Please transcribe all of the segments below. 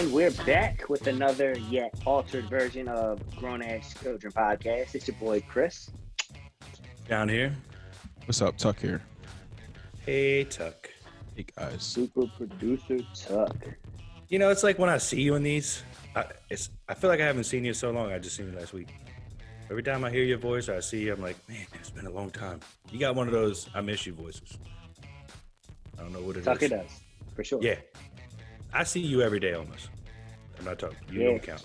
And we're back with another yet altered version of Grown Ass Children Podcast. It's your boy Chris. Down here. What's up, Tuck here? Hey, Tuck. Hey, guys. Super producer Tuck. You know, it's like when I see you in these, I feel like I haven't seen you so long. I just seen you last week. Every time I hear your voice or I see you, I'm like, man, it's been a long time. You got one of those I miss you voices. I don't know what it Tuck is. it does, for sure. Yeah. I see you every day almost. I'm not talking. You don't count.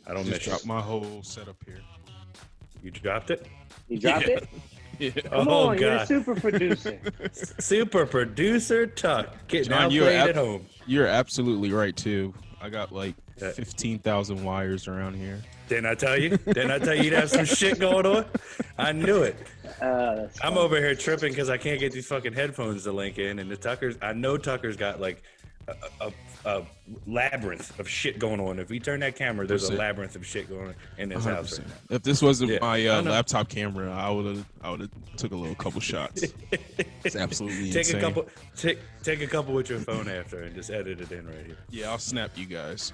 I don't miss you. Dropped my whole setup here. You dropped it? You dropped it? Yeah. Come on, you're a super producer. Super producer Tuck. Getting John, outplayed at home. You're absolutely right, too. I got like 15,000 wires around here. Didn't I tell you? Didn't I tell you you'd have some shit going on? I knew it. I'm over here tripping because I can't get these fucking headphones to link in, and I know Tucker's got like a labyrinth of shit going on. If we turn that camera, there's a labyrinth of shit going on in this 100%. House right now. If this wasn't my laptop camera, I would have took a couple shots. It's absolutely insane. Take a couple with your phone after and just edit it in right here. Yeah, I'll snap you guys.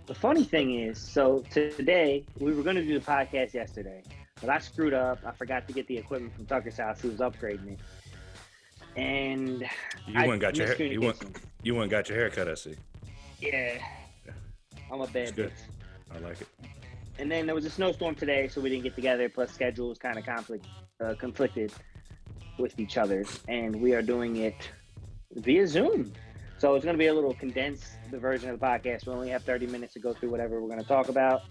The funny thing is, so today, we were going to do the podcast yesterday, but I screwed up. I forgot to get the equipment from Tucker's house. He was upgrading it. And you went and got your haircut, I see. Yeah. I'm a bad bitch. I like it. And then there was a snowstorm today, so we didn't get together. Plus, schedules kind of conflicted with each other, and we are doing it via Zoom. So it's going to be a little condensed, the version of the podcast. We only have 30 minutes to go through whatever we're going to talk about.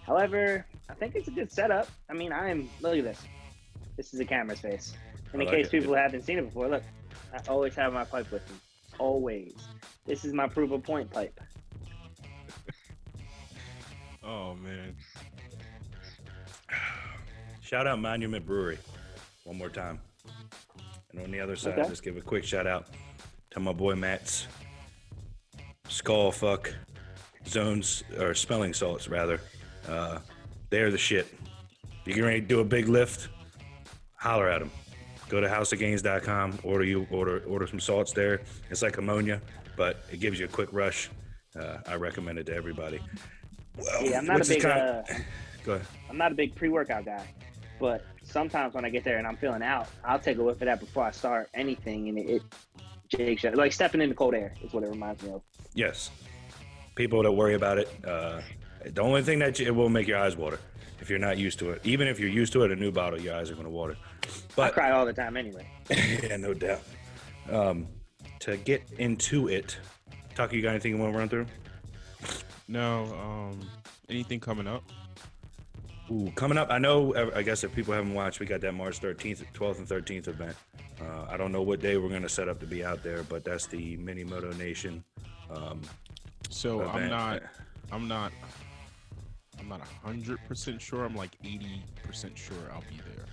However, I think it's a good setup. I mean, look at this. This is a camera's face. And in case people haven't seen it before, look, I always have my pipe with me. Always. This is my proof of point pipe. Oh, man. Shout out Monument Brewery one more time. And on the other side, just give a quick shout out to my boy Matt's Skull Fuck Zones, or Smelling Salts, rather. They're the shit. If you're ready to do a big lift, holler at them. Go to houseofgains.com, order some salts there. It's like ammonia, but it gives you a quick rush. I recommend it to everybody. Well, yeah, I'm not go ahead. I'm not a big pre-workout guy, but sometimes when I get there and I'm feeling out, I'll take a whiff of that before I start anything, and it shakes you. Like stepping in the cold air is what it reminds me of. Yes. People that worry about it, the only thing that it will make your eyes water if you're not used to it. Even if you're used to it, a new bottle, your eyes are going to water. But I cry all the time anyway. Yeah, no doubt. To get into it, Tucker, you got anything you want to run through? No. Anything coming up? Ooh, coming up, I guess if people haven't watched, we got that March 13th, 12th and 13th event. I don't know what day we're going to set up to be out there, but that's the Mini Moto Nation So event. I'm not 100% sure. I'm like 80% sure I'll be there.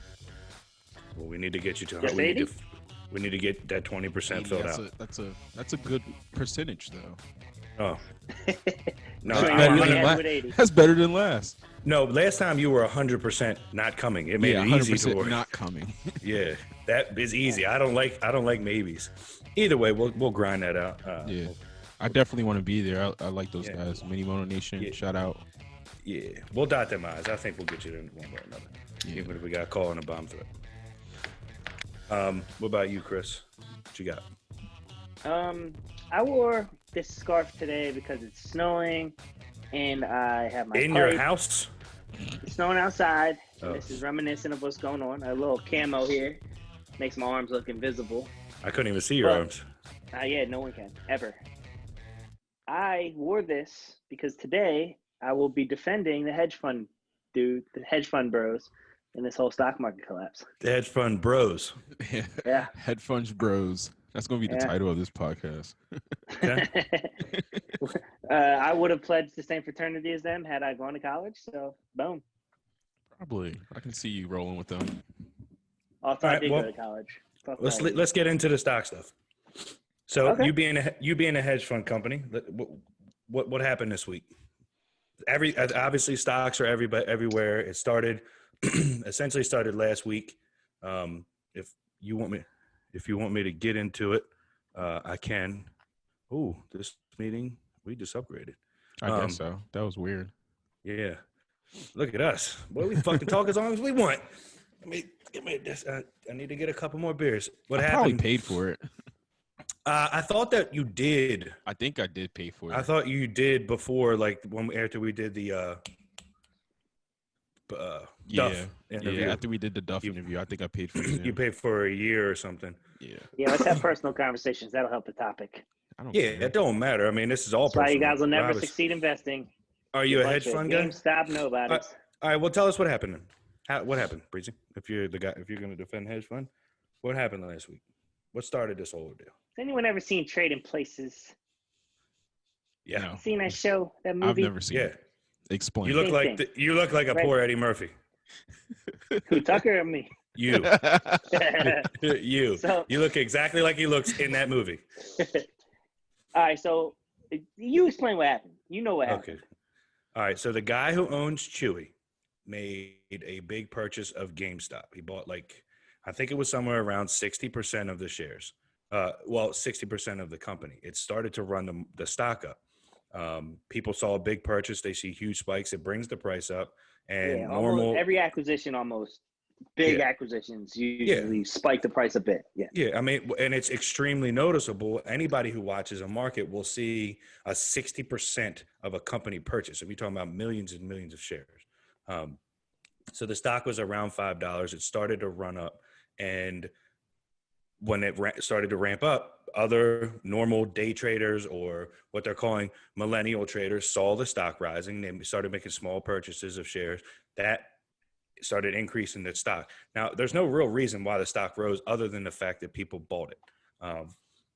Well, we need to get you to. We need to get that 20% filled out. That's a good percentage, though. Oh, no, that's better than last. No, last time you were 100% not coming. It made it easy to work. Not coming. Yeah, that is easy. I don't like maybes. Either way, we'll grind that out. Yeah, I definitely want to be there. I like those guys. Mini Mono Nation, shout out. Yeah, we'll dot them eyes. I think we'll get you in one way or another. Yeah. Even if we got a call and a bomb threat. What about you, Chris? What you got? I wore this scarf today because it's snowing, and I have my in pipe. Your house. It's snowing outside. Oh. This is reminiscent of what's going on. A little camo here makes my arms look invisible. I couldn't even see your arms. Yeah, no one can ever. I wore this because today I will be defending the hedge fund the hedge fund bros in this whole stock market collapse. The hedge fund bros. Yeah. Hedge funds bros. That's going to be the title of this podcast. I would have pledged the same fraternity as them had I gone to college. So, boom. Probably. I can see you rolling with them. Also, I did go to college. Let's get into the stock stuff. So, you being a hedge fund company, what happened this week? Obviously, stocks are everywhere. It essentially started last week. If you want me to get into it, I can. Ooh, this meeting We just upgraded. I guess so. That was weird. Yeah. Look at us. Boy, we fucking talk as long as we want. Give me this. I need to get a couple more beers. What happened? Probably paid for it. I thought that you did. I think I did pay for it. I thought you did before, like after we did the Duff interview. Yeah, after we did the Duff interview, I think I paid for it. You paid for a year or something. Yeah. Yeah, let's have personal conversations. That'll help the topic. It don't matter. I mean, this is all personal. That's why you guys will never succeed investing. Are you a hedge fund guy? Stop nobody. All right, well, tell us what happened. What happened, Breezy? If you're the guy, if you're going to defend hedge fund, what happened last week? What started this whole deal? Has anyone ever seen Trading Places? Yeah. No. Seen that show, that movie? I've never seen it. Explain. You look like a poor Eddie Murphy. Who, Tucker or me? You. You. So, you look exactly like he looks in that movie. All right, so you explain what happened. You know what happened. Okay. All right, so the guy who owns Chewy made a big purchase of GameStop. He bought I think it was somewhere around 60% of the shares. 60% of the company. It started to run the stock up. People saw a big purchase. They see huge spikes. It brings the price up. And every acquisition, big acquisitions usually spike the price a bit. Yeah. Yeah. I mean, and it's extremely noticeable. Anybody who watches a market will see a 60% of a company purchase. So we're talking about millions and millions of shares. So the stock was around $5. It started to run up. And when it started to ramp up, other normal day traders, or what they're calling millennial traders, saw the stock rising. They started making small purchases of shares. That started increasing the stock. Now, there's no real reason why the stock rose other than the fact that people bought it.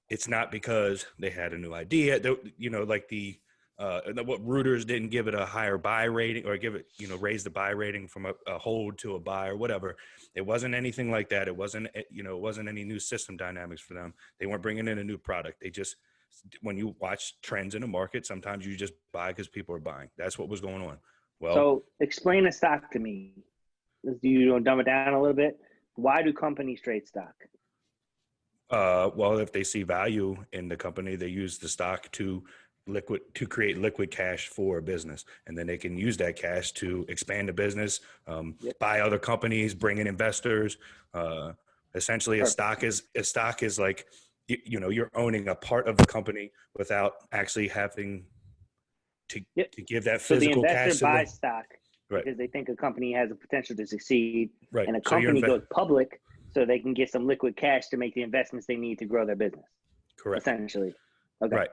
It's not because they had a new idea. What Reuters didn't give it a higher buy rating, or give it, raise the buy rating from a hold to a buy or whatever. It wasn't anything like that. It wasn't any new system dynamics for them. They weren't bringing in a new product. They just, when you watch trends in the market, sometimes you just buy because people are buying. That's what was going on. Well, so explain the stock to me. Do you dumb it down a little bit? Why do companies trade stock? Well, if they see value in the company, they use the stock to create liquid cash for a business, and then they can use that cash to expand the business, buy other companies, bring in investors. Essentially, a stock is like, you're owning a part of the company without actually having to give that physical cash. So the investor cash buys stock because they think a company has a potential to succeed, and a company goes public so they can get some liquid cash to make the investments they need to grow their business. Correct. Essentially. Okay. Right.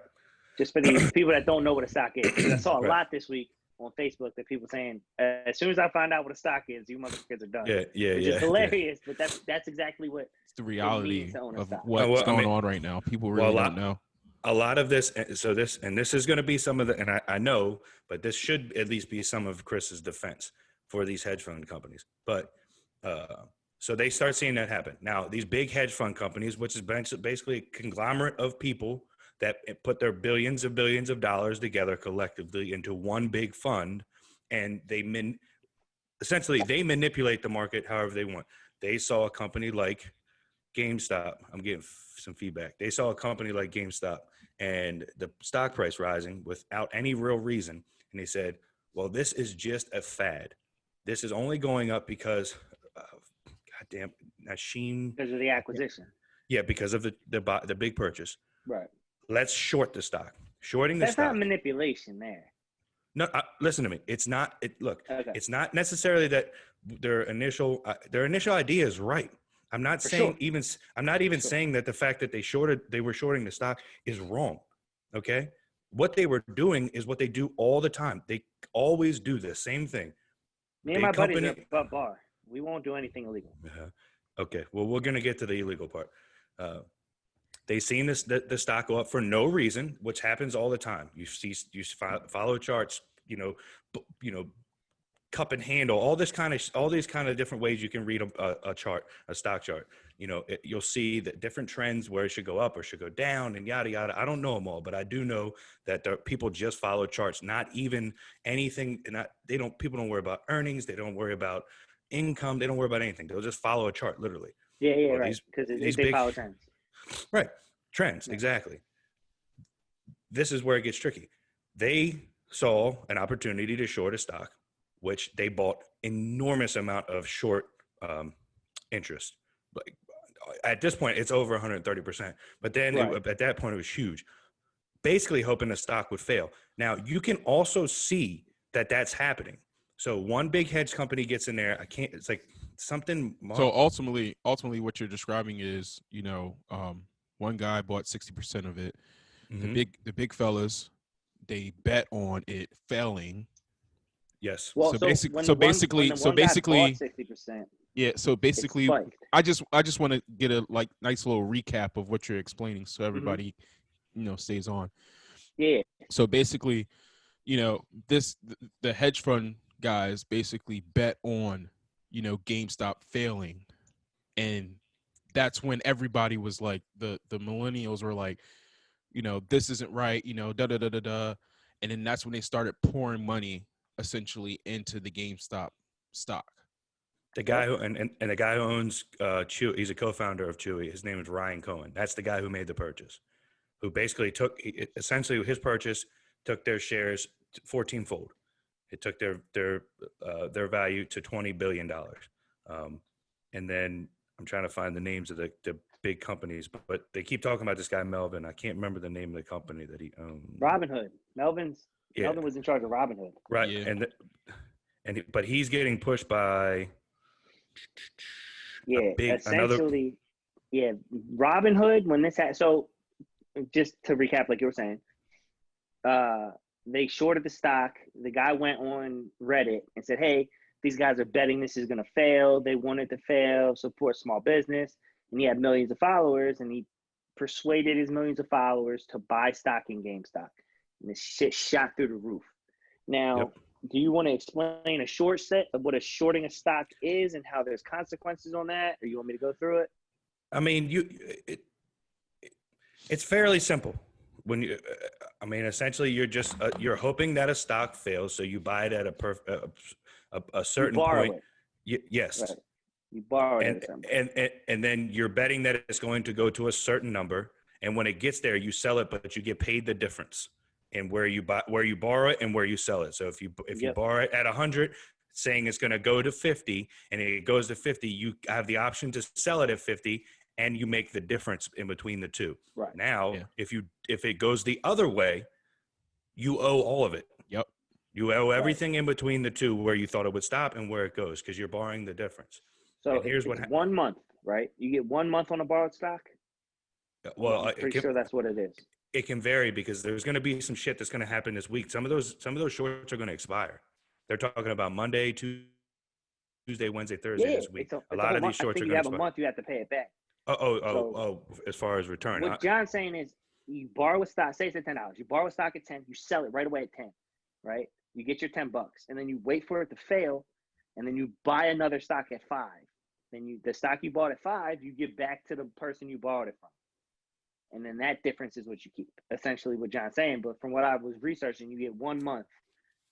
Just for the people that don't know what a stock is. Because I saw a lot this week on Facebook that people saying, as soon as I find out what a stock is, you motherfuckers are done. Which is hilarious, but that's exactly what it's the reality of what's going on right now. People really don't know. A lot of this, this is going to be some of the, and I know, but this should at least be some of Chris's defense for these hedge fund companies. But so they start seeing that happen. Now, these big hedge fund companies, which is basically a conglomerate of people that put their billions of dollars together collectively into one big fund, and they manipulate the market however they want. They saw a company like GameStop. I'm getting some feedback. They saw a company like GameStop and the stock price rising without any real reason, and they said, well, this is just a fad. This is only going up because goddamn Nasheen. Because of the acquisition. Yeah, because of the big purchase. Right. Let's short the stock. Shorting the stock. That's not manipulation there. No, listen to me. It's not. It's not necessarily that their initial idea is right. I'm not saying I'm not even saying that the fact that they were shorting the stock is wrong. Okay, what they were doing is what they do all the time. They always do the same thing. Me and my buddies are above bar. We won't do anything illegal. Okay. Well, we're gonna get to the illegal part. They seen the stock go up for no reason, which happens all the time. You follow charts, cup and handle, all these kind of different ways you can read a chart, a stock chart. You'll see that different trends where it should go up or should go down and yada yada. I don't know them all, but I do know that people just follow charts, not even anything. People don't worry about earnings. They don't worry about income. They don't worry about anything. They'll just follow a chart, literally. Yeah, right. Because they follow trends. Right. Trends, exactly. This is where it gets tricky. they saw an opportunity to short a stock, which they bought enormous amount of short interest. Like at this point, it's over 130%. But then at that point, it was huge. Basically hoping the stock would fail. Now, you can also see that that's happening. So one big hedge company gets in there. It's like something. So ultimately what you're describing is, one guy bought 60% of it. Mm-hmm. The big fellas, they bet on it failing. Yes. Well, so basically 60%. Yeah. So basically, I just want to get a nice little recap of what you're explaining, so everybody, stays on. Yeah. So basically, the hedge fund guys basically bet on, GameStop failing, and that's when everybody was like, the millennials were like, this isn't right, da da da da da, and then that's when they started pouring money essentially into the GameStop stock. The guy who and the guy who owns Chewy, he's a co-founder of Chewy. His name is Ryan Cohen. That's the guy who made the purchase, who basically essentially his purchase took their shares 14-fold. It took their value to $20 billion. And then I'm trying to find the names of the big companies, but they keep talking about this guy Melvin. I can't remember the name of the company that he owned. Robinhood. Melvin was in charge of Robinhood. Right. Yeah. But he's getting pushed by essentially Robinhood, when this so just to recap, like you were saying, they shorted the stock. The guy went on Reddit and said, hey, these guys are betting this is going to fail. They want it to fail, support small business. And he had millions of followers, and he persuaded his millions of followers to buy stock in GameStop. And this shit shot through the roof. Now, do you want to explain a short set of what a shorting a stock is and how there's consequences on that? Or you want me to go through it? I mean, it's fairly simple. Essentially, you're just you're hoping that a stock fails, so you buy it at a certain point. Yes, right. You borrow it, and then you're betting that it's going to go to a certain number, and when it gets there, you sell it, but you get paid the difference in where you borrow it and where you sell it. So if you borrow it at 100, saying it's going to go to 50, and it goes to 50, you have the option to sell it at 50. And you make the difference in between the two. Right. Now, if it goes the other way, you owe all of it. Yep. You owe everything in between the two, where you thought it would stop and where it goes, because you're borrowing the difference. So here's what 1 month, right? You get 1 month on a borrowed stock. Well, I'm pretty sure that's what it is. It can vary because there's going to be some shit that's going to happen this week. Some of those shorts are going to expire. They're talking about Monday, Tuesday, Wednesday, Thursday this week. A lot of these shorts are going to expire. You have a month, you have to pay it back. As far as return. What John's saying is, you borrow a stock, say it's at $10. You borrow a stock at 10, you sell it right away at 10, right? You get your $10, and then you wait for it to fail, and then you buy another stock at 5. Then the stock you bought at 5, you give back to the person you borrowed it from. And then that difference is what you keep. Essentially what John's saying, but from what I was researching, you get 1 month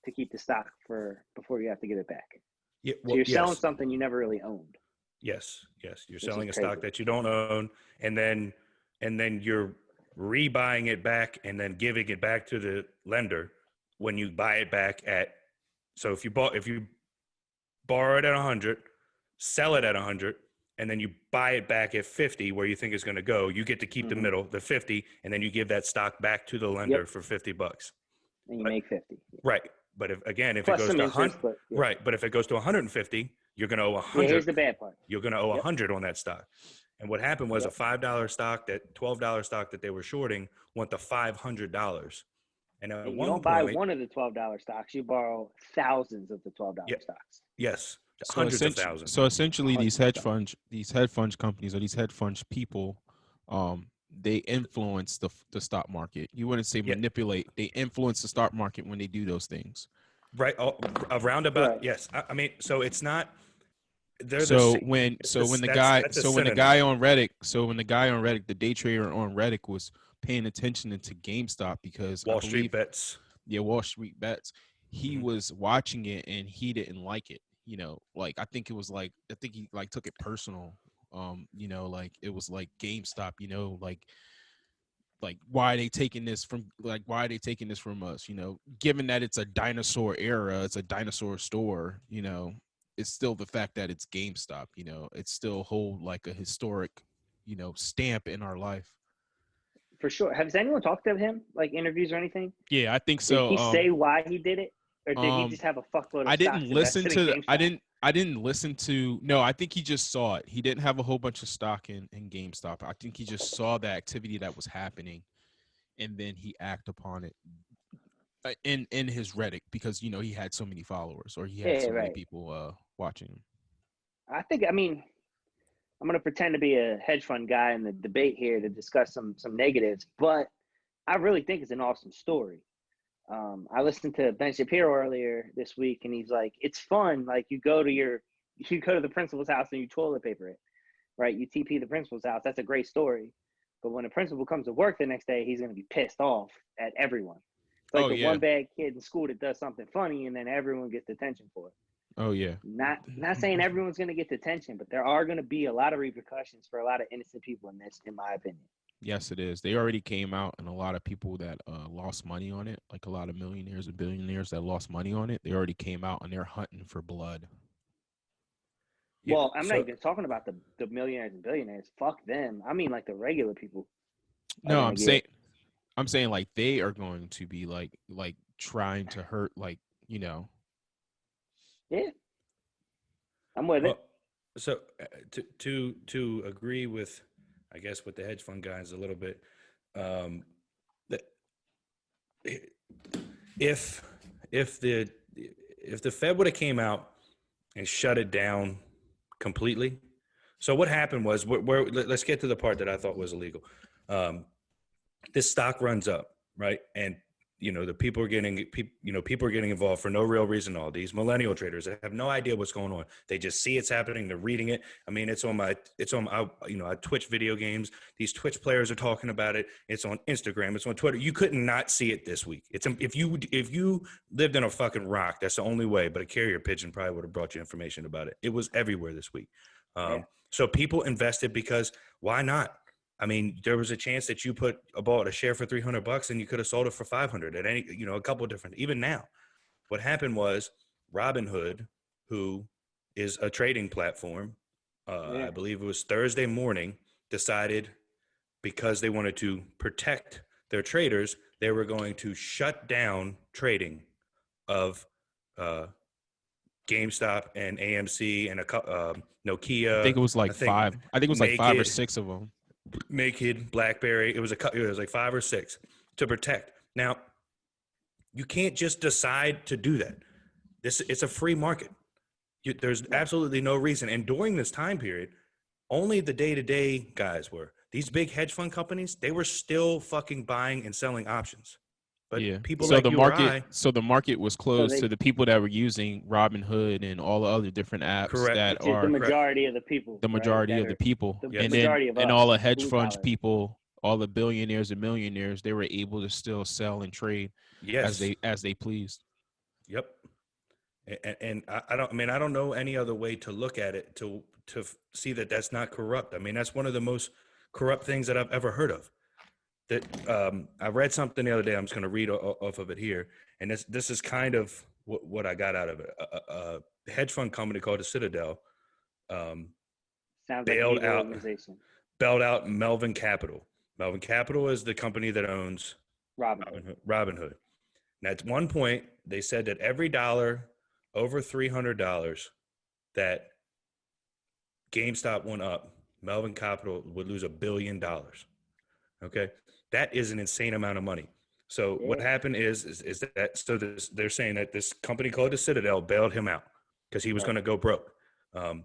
to keep the stock before you have to give it back. Yeah, so you're selling something you never really owned. Yes. You're selling a stock that you don't own, and then you're rebuying it back and then giving it back to the lender when you buy it back at. So if you borrow it at 100, sell it at 100, and then you buy it back at 50, where you think it's going to go, you get to keep the middle, the 50, and then you give that stock back to the lender for $50. And you make 50. Right. But if it goes to 100, right. But if it goes to 150, you're going to owe 100. Yeah, here's the bad part. You're going to owe 100 on that stock. And what happened was a $5 stock, that $12 stock that they were shorting went to $500. And at you don't buy one of the $12 stocks. You borrow thousands of the $12 stocks. Yes, hundreds of thousands. So essentially, these hedge fund companies, or these hedge fund people, they influence the stock market. You wouldn't say manipulate. They influence the stock market when they do those things. Right. Around about. Yes. I mean, so it's not. When the guy on Reddit, the day trader on Reddit was paying attention to GameStop because Wall Street Bets. Yeah, Wall Street Bets. He was watching it and he didn't like it. I think he took it personal. It was like GameStop, like why are they taking this from us, given that it's a dinosaur era, it's a dinosaur store, it's still the fact that it's GameStop, it's still hold like a historic, stamp in our life. For sure. Has anyone talked to him, like interviews or anything? Yeah, I think Did so. he say why he did it, or did he just have a fuckload of I stocks didn't listen invested in to GameStop? I didn't listen to no, I think he just saw it. He didn't have a whole bunch of stock in GameStop. I think he just saw the activity that was happening and then he acted upon it in his Reddit because he had so many followers or he had so many people watching him. I mean, I'm gonna pretend to be a hedge fund guy in the debate here to discuss some negatives, but I really think it's an awesome story. I listened to Ben Shapiro earlier this week, and he's like, "It's fun. Like you go to the principal's house and you toilet paper it, right? You TP the principal's house. That's a great story. But when the principal comes to work the next day, he's gonna be pissed off at everyone. It's like one bad kid in school that does something funny, and then everyone gets detention for it. Oh yeah. Not saying everyone's gonna get detention, but there are gonna be a lot of repercussions for a lot of innocent people in this, in my opinion. Yes, it is. They already came out, and a lot of people that lost money on it, like a lot of millionaires and billionaires that lost money on it, they already came out and they're hunting for blood. Well, I'm not even talking about the millionaires and billionaires. Fuck them. I mean, like the regular people. No, I'm saying like they are going to be like trying to hurt, like Yeah, I'm with it. So to agree with, I guess, with the hedge fund guys a little bit, that if the Fed would have came out and shut it down completely, so what happened was, let's get to the part that I thought was illegal. This stock runs up, right, and the people are getting involved for no real reason. All these millennial traders that have no idea what's going on. They just see it's happening. They're reading it. I mean, I Twitch video games. These Twitch players are talking about it. It's on Instagram. It's on Twitter. You could not see it this week. If you lived in a fucking rock, that's the only way. But a carrier pigeon probably would have brought you information about it. It was everywhere this week. So people invested because why not? I mean, there was a chance that you bought a share for $300 and you could have sold it for $500 at any, a couple of different, even now. What happened was Robinhood, who is a trading platform, I believe it was Thursday morning, decided because they wanted to protect their traders, they were going to shut down trading of GameStop and AMC and Nokia. I think it was like five. I think it was like 5 or 6 of them. Naked, BlackBerry. It was like 5 or 6 to protect. Now, you can't just decide to do that. It's a free market. There's absolutely no reason. And during this time period, only the day-to-day guys were. These big hedge fund companies, they were still fucking buying and selling options. But people so like the you market, or I, so the market was closed to the people that were using Robinhood and all the other different apps that are the majority of the people. The majority of the people, and all the hedge fund people, all the billionaires and millionaires, they were able to still sell and trade as they pleased. Yep. And I don't know any other way to look at it to see that that's not corrupt. I mean, that's one of the most corrupt things that I've ever heard of. That I read something the other day. I'm just going to read off of it here, and this is kind of what I got out of it. A hedge fund company called the Citadel bailed out Melvin Capital. Melvin Capital is the company that owns Robinhood. And at one point, they said that every dollar over $300 that GameStop went up, Melvin Capital would lose $1 billion. Okay, that is an insane amount of money. So what happened is that they're saying that this company called the Citadel bailed him out because he was going to go broke. And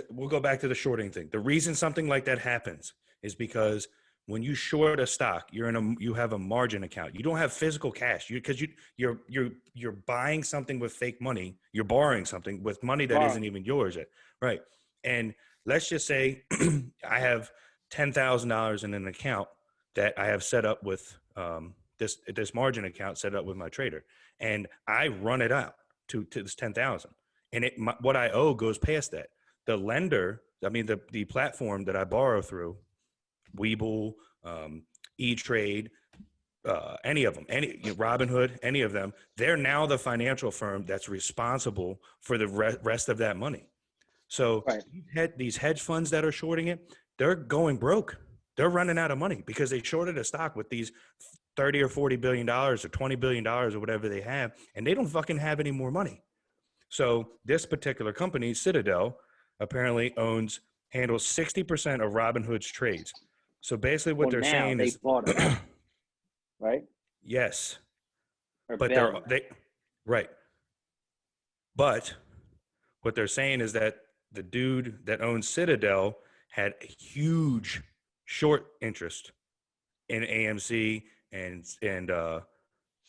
we'll go back to the shorting thing. The reason something like that happens is because when you short a stock, you have a margin account. You don't have physical cash because you're buying something with fake money. You're borrowing something with money that isn't even yours yet, right? And let's just say I have $10,000 in an account that I have set up with this margin account set up with my trader, and I run it out to this 10,000, and what I owe goes past that. The lender, I mean the platform that I borrow through, Webull, E-Trade, any of them, Robinhood, any of them, they're now the financial firm that's responsible for the rest of that money. So these hedge funds that are shorting it, they're going broke. They're running out of money because they shorted a stock with these $30 or $40 billion or $20 billion or whatever they have, and they don't fucking have any more money. So this particular company, Citadel, apparently handles 60% of Robinhood's trades. So basically what they're saying is bought it out, right? Yes. Or but right. But what they're saying is that the dude that owns Citadel had a huge short interest in AMC and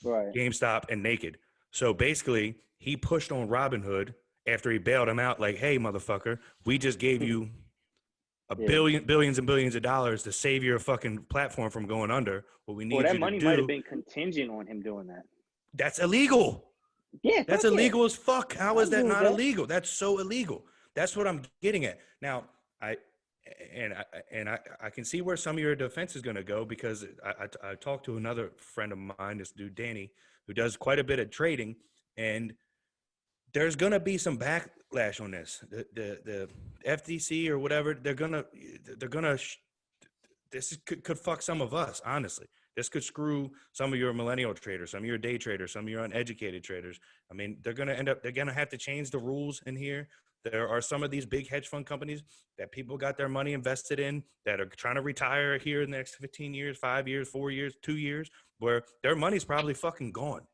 GameStop and Naked. So basically, he pushed on Robinhood after he bailed him out, like, "Hey, motherfucker, we just gave you billions and billions of dollars to save your fucking platform from going under. What we need you to do." Well, that money might have been contingent on him doing that. That's illegal. Yeah, that's illegal as fuck. How is that not illegal? That's so illegal. That's what I'm getting at. Now, I can see where some of your defense is going to go, because I talked to another friend of mine, this dude Danny, who does quite a bit of trading, and there's going to be some backlash on this. The FTC or whatever, this could fuck some of us, honestly. This could screw some of your millennial traders, some of your day traders, some of your uneducated traders. I mean, they're going to have to change the rules in here. There are some of these big hedge fund companies that people got their money invested in that are trying to retire here in the next 15 years, 5 years, 4 years, 2 years, where their money's probably fucking gone.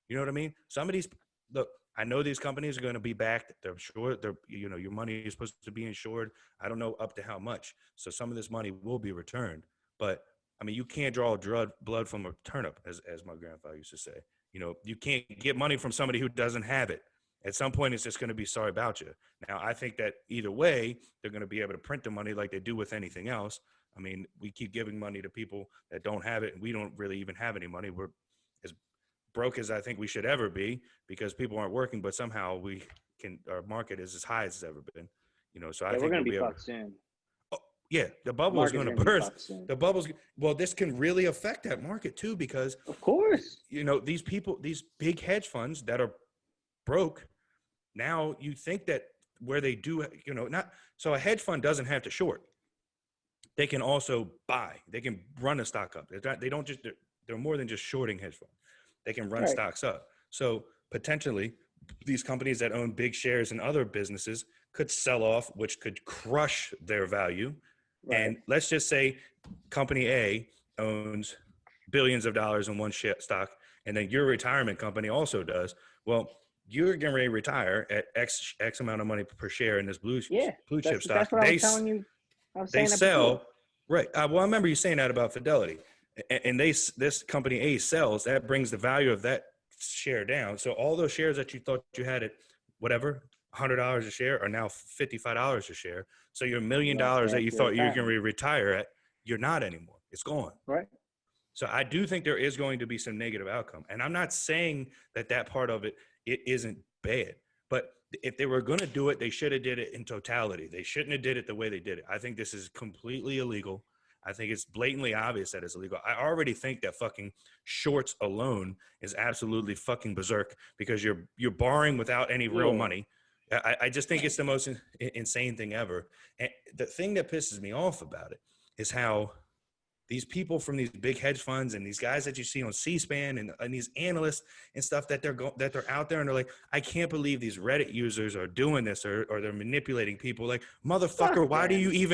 You know what I mean? Some of these, look, I know these companies are going to be backed. They're sure your money is supposed to be insured. I don't know up to how much. So some of this money will be returned. But I mean, you can't draw blood from a turnip, as my grandfather used to say. You can't get money from somebody who doesn't have it. At some point, it's just going to be sorry about you. Now, I think that either way, they're going to be able to print the money like they do with anything else. I mean, we keep giving money to people that don't have it, and we don't really even have any money. We're as broke as I think we should ever be, because people aren't working, but somehow our market is as high as it's ever been. So I think we're going to be fucked soon. Yeah, the bubble is going to burst. This can really affect that market too, because of course, these people, these big hedge funds that are broke now, you think that where they do, so a hedge fund doesn't have to short. They can also buy. They can run a stock up. They're more than just shorting hedge funds. They can run stocks up. So potentially, these companies that own big shares in other businesses could sell off, which could crush their value. Right. And let's just say company A owns billions of dollars in one stock, and then your retirement company also does. Well, you're getting ready to retire at X amount of money per share in this blue chip stock. That's what I was telling you. They sell, right. Well, I remember you saying that about Fidelity. And this company A sells, that brings the value of that share down. So all those shares that you thought you had at whatever, $100 a share, are now $55 a share. So your $1 million that you thought you were going to retire at, you're not anymore. It's gone. Right. So I do think there is going to be some negative outcome. And I'm not saying that part of it isn't bad. But if they were going to do it, they should have did it in totality. They shouldn't have did it the way they did it. I think this is completely illegal. I think it's blatantly obvious that it's illegal. I already think that fucking shorts alone is absolutely fucking berserk, because you're borrowing without any real money. I just think it's the most insane thing ever. And the thing that pisses me off about it is how these people from these big hedge funds and these guys that you see on C-SPAN and these analysts and stuff that they're out there and they're like, I can't believe these Reddit users are doing this or they're manipulating people. Like, motherfucker, why do you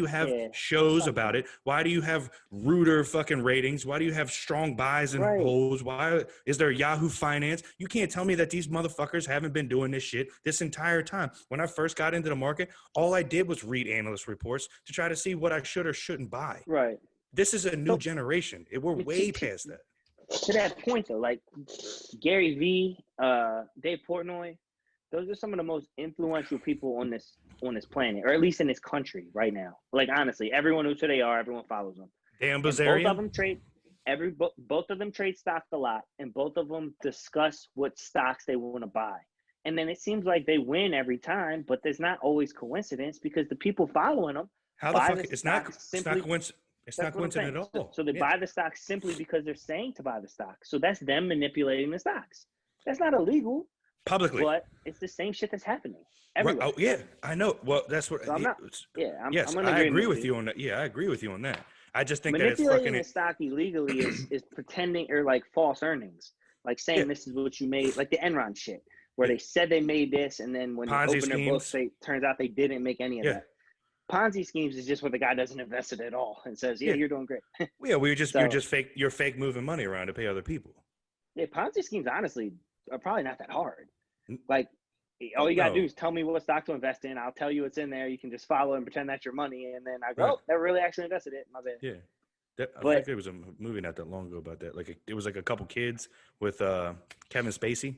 have shows about it? Why do you have Reuter fucking ratings? Why do you have strong buys and holds? Why is there Yahoo Finance? You can't tell me that these motherfuckers haven't been doing this shit this entire time. When I first got into the market, all I did was read analyst reports to try to see what I should or shouldn't buy. Right. This is a new generation. We're way past that. To that point, though, like Gary Vee, Dave Portnoy, those are some of the most influential people on this planet, or at least in this country right now. Like, honestly, everyone knows who they are. Everyone follows them. Dan Bilzerian. Both of them trade. Both of them trade stocks a lot, and both of them discuss what stocks they want to buy. And then it seems like they win every time, but there's not always coincidence, because the people following them How the fuck? It's not coincident at all. So they buy the stock simply because they're saying to buy the stock. So that's them manipulating the stocks. That's not illegal. Publicly. But it's the same shit that's happening everywhere. Right. Oh, yeah, I know. Well, that's what. So I'm I agree with you on that. Yeah, I agree with you on that. I just think that it's manipulating the stock illegally is pretending or like false earnings, like saying this is what you made, like the Enron shit, where they said they made this, and then when Ponzi they open schemes. their books, turns out they didn't make any of that. Ponzi schemes is just where the guy doesn't invest it at all and says, you're doing great. You're just fake. You're fake moving money around to pay other people. Yeah, Ponzi schemes honestly are probably not that hard. Like, all you gotta do is tell me what stock to invest in. I'll tell you what's in there. You can just follow and pretend that's your money, and then I go, oh, never really actually invested it. My bad. Yeah, I think there was a movie not that long ago about that. Like it was like a couple kids with Kevin Spacey.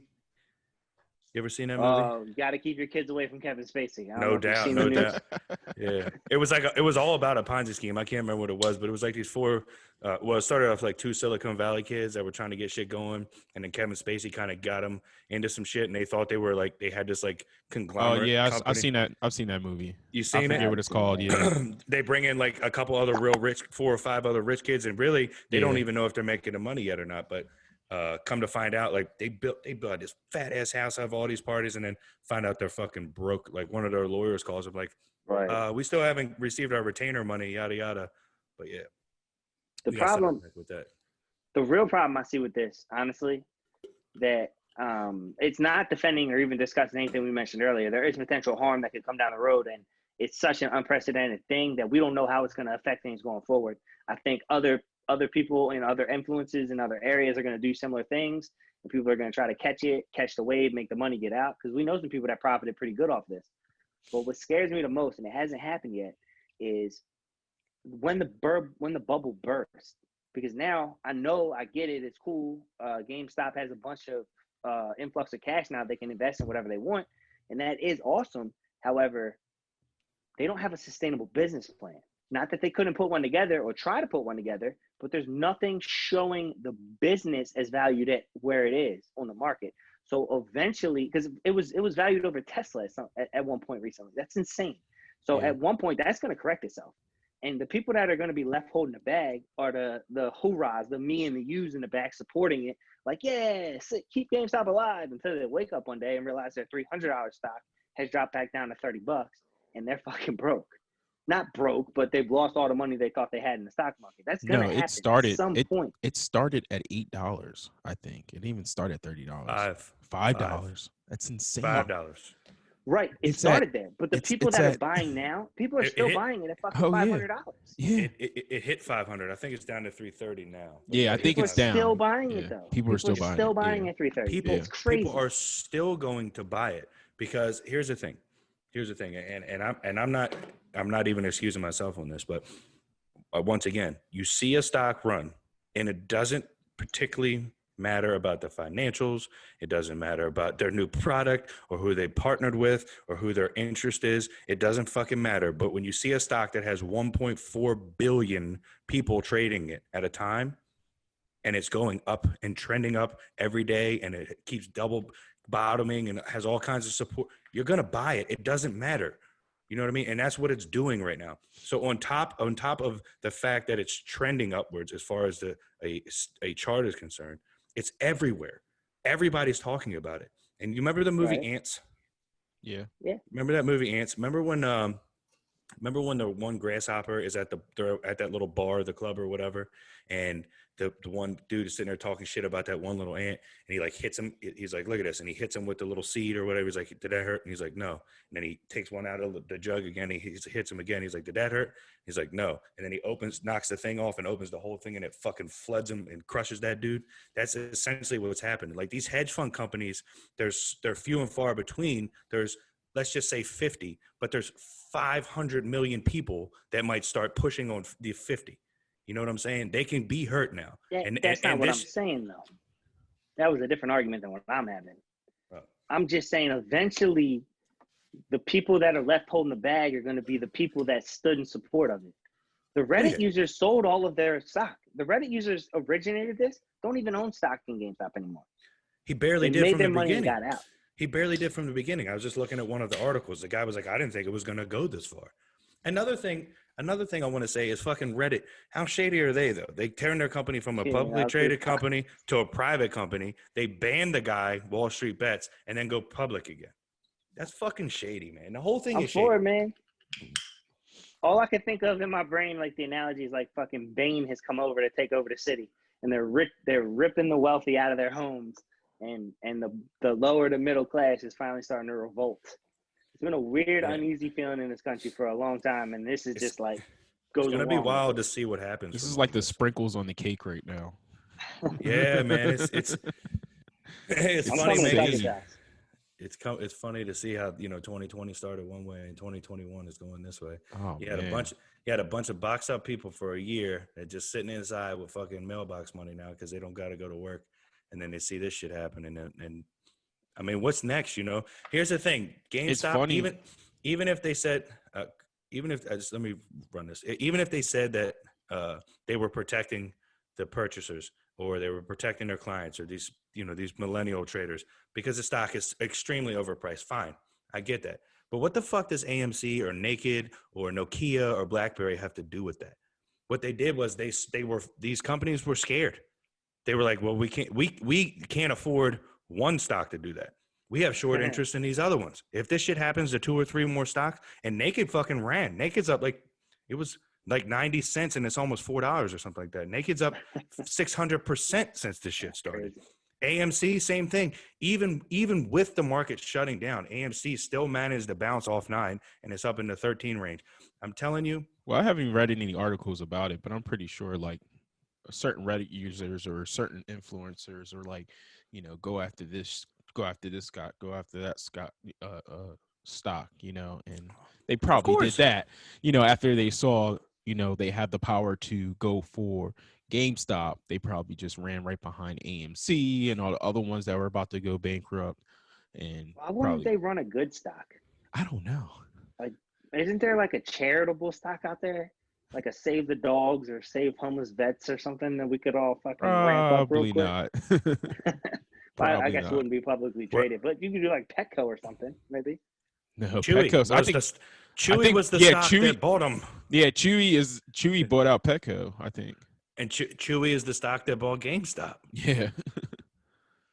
You ever seen that movie? Oh, you got to keep your kids away from Kevin Spacey. No doubt. Yeah, it was all about a Ponzi scheme. I can't remember what it was, but it was like these four. It started off like two Silicon Valley kids that were trying to get shit going, and then Kevin Spacey kind of got them into some shit, and they thought they were like they had this like conglomerate. Oh yeah, company. I've seen that movie. You seen it? I forget what it's called. Yeah, they bring in like a couple other real rich, 4 or 5 other rich kids, and really they don't even know if they're making the money yet or not, but. Come to find out, like they built this fat ass house out of all these parties, and then find out they're fucking broke. Like one of their lawyers calls them, like, we still haven't received our retainer money, yada yada. But yeah, the problem with that, the real problem I see with this, honestly, that it's not defending or even discussing anything we mentioned earlier. There is potential harm that could come down the road, and it's such an unprecedented thing that we don't know how it's going to affect things going forward. I think other people and other influences in other areas are going to do similar things, and people are going to try to catch the wave, make the money, get out, because we know some people that profited pretty good off this. But what scares me the most, and it hasn't happened yet, is when the bubble bursts. Because now I get it, it's cool. GameStop has a bunch of influx of cash now they can invest in whatever they want, and that is awesome. However, they don't have a sustainable business plan. Not that they couldn't put one together or try to put one together, but there's nothing showing the business as valued at where it is on the market. So eventually, because it was valued over Tesla at one point recently. That's insane. So at one point, that's going to correct itself. And the people that are going to be left holding the bag are the hoorahs, the me and the yous in the back supporting it. Like, keep GameStop alive, until they wake up one day and realize their $300 stock has dropped back down to $30 and they're fucking broke. Not broke, but they've lost all the money they thought they had in the stock market. That's gonna happen at some point. It started at $8, I think. It didn't even start at $30. $5. That's insane. $5. Right. It started there. But the people that are buying now, people are still buying it at fucking $500. Yeah. It hit 500. I think it's down to 330 now. Yeah, I think it's down. People are still buying it though. People are still buying at 330. It's crazy. People are still going to buy it, because here's the thing, and I'm not even excusing myself on this, but once again, you see a stock run, and it doesn't particularly matter about the financials. It doesn't matter about their new product or who they partnered with or who their interest is. It doesn't fucking matter. But when you see a stock that has 1.4 billion people trading it at a time, and it's going up and trending up every day, and it keeps double bottoming and has all kinds of support, you're going to buy it. It doesn't matter. You know what I mean? And that's what it's doing right now. So on top of the fact that it's trending upwards as far as a chart is concerned, it's everywhere. Everybody's talking about it. And you remember the movie Ants? Yeah. Remember that movie Ants? Remember when the one grasshopper is at that little bar, the club or whatever, and the one dude is sitting there talking shit about that one little ant, and he like hits him. He's like, look at this, and he hits him with the little seed or whatever. He's like, did that hurt? And he's like, no. And then he takes one out of the jug again. He hits him again. He's like, did that hurt? He's like, no. And then he knocks the thing off and opens the whole thing, and it fucking floods him and crushes that dude. That's essentially what's happened. Like these hedge fund companies, they're few and far between. There's, let's just say 50, but there's 500 million people that might start pushing on the 50. You know what I'm saying? They can be hurt now. That's not what I'm saying, though. That was a different argument than what I'm having. Oh. I'm just saying eventually the people that are left holding the bag are going to be the people that stood in support of it. The Reddit users sold all of their stock. The Reddit users originated this, don't even own stock in GameStop anymore. He barely did from the beginning. And got out. He barely did from the beginning. I was just looking at one of the articles. The guy was like, I didn't think it was going to go this far. Another thing Another thing I want to say is fucking Reddit. How shady are they, though? They turned their company from a publicly traded company to a private company. They ban the guy, Wall Street Bets, and then go public again. That's fucking shady, man. The whole thing is shady. I'm for it, man. All I can think of in my brain, like the analogy is like fucking Bane has come over to take over the city, and they're ripping the wealthy out of their homes, and the lower to middle class is finally starting to revolt. It's been a weird, uneasy feeling in this country for a long time, and this is just like goes. It's gonna be wild to see what happens. This is like the sprinkles on the cake right now. Yeah, man. It's funny, man. It's funny to see how 2020 started one way and 2021 is going this way. Oh, you had a bunch of boxed up people for a year that just sitting inside with fucking mailbox money now because they don't got to go to work, and then they see this shit happen and I mean, what's next? Here's the thing: GameStop. Even if they said, let me run this. Even if they said that they were protecting the purchasers or they were protecting their clients or these millennial traders because the stock is extremely overpriced. Fine, I get that. But what the fuck does AMC or Naked or Nokia or BlackBerry have to do with that? What they did was these companies were scared. They were like, well, we can't afford one stock to do that. We have short interest in these other ones. If this shit happens to 2 or 3 more stocks, and Naked fucking ran. Naked's up it was like 90 cents and it's almost $4 or something like that. Naked's up 600% since this shit started. AMC, same thing. Even with the market shutting down, AMC still managed to bounce off 9 and it's up in the 13 range. I'm telling you. Well, I haven't read any articles about it, but I'm pretty sure like certain Reddit users or certain influencers are like, go after this stock, go after that stock, and they probably did that, after they saw, they had the power to go for GameStop. They probably just ran right behind AMC and all the other ones that were about to go bankrupt. And why wouldn't they run a good stock? I don't know. Like, isn't there like a charitable stock out there? Like a Save the Dogs or Save Homeless Vets or something that we could all fucking ramp up real quick? Not. I guess it wouldn't be publicly traded, but you could do like Petco or something, maybe. No, Petco. I think Chewy was the stock that bought them. Yeah, Chewy bought out Petco, I think. And Chewy is the stock that bought GameStop. Yeah.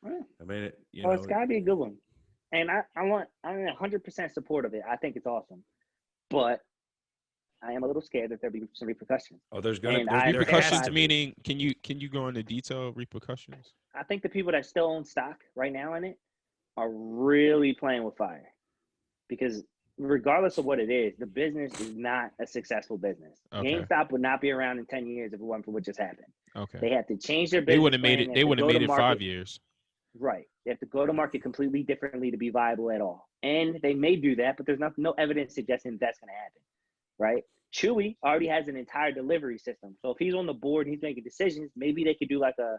I mean, it's got to be a good one. And I'm 100% support of it. I think it's awesome. But I am a little scared that there'll be some repercussions. Oh, there's going to be repercussions. Meaning, can you go into detail repercussions? I think the people that still own stock right now in it are really playing with fire, because regardless of what it is, the business is not a successful business. Okay. GameStop would not be around in 10 years if it wasn't for what just happened. Okay. They have to change their business. They wouldn't have made it. They wouldn't have made it 5 years. Right. They have to go to market completely differently to be viable at all. And they may do that, but there's no evidence suggesting that's going to happen. Right. Chewy already has an entire delivery system. So if he's on the board and he's making decisions, maybe they could do like a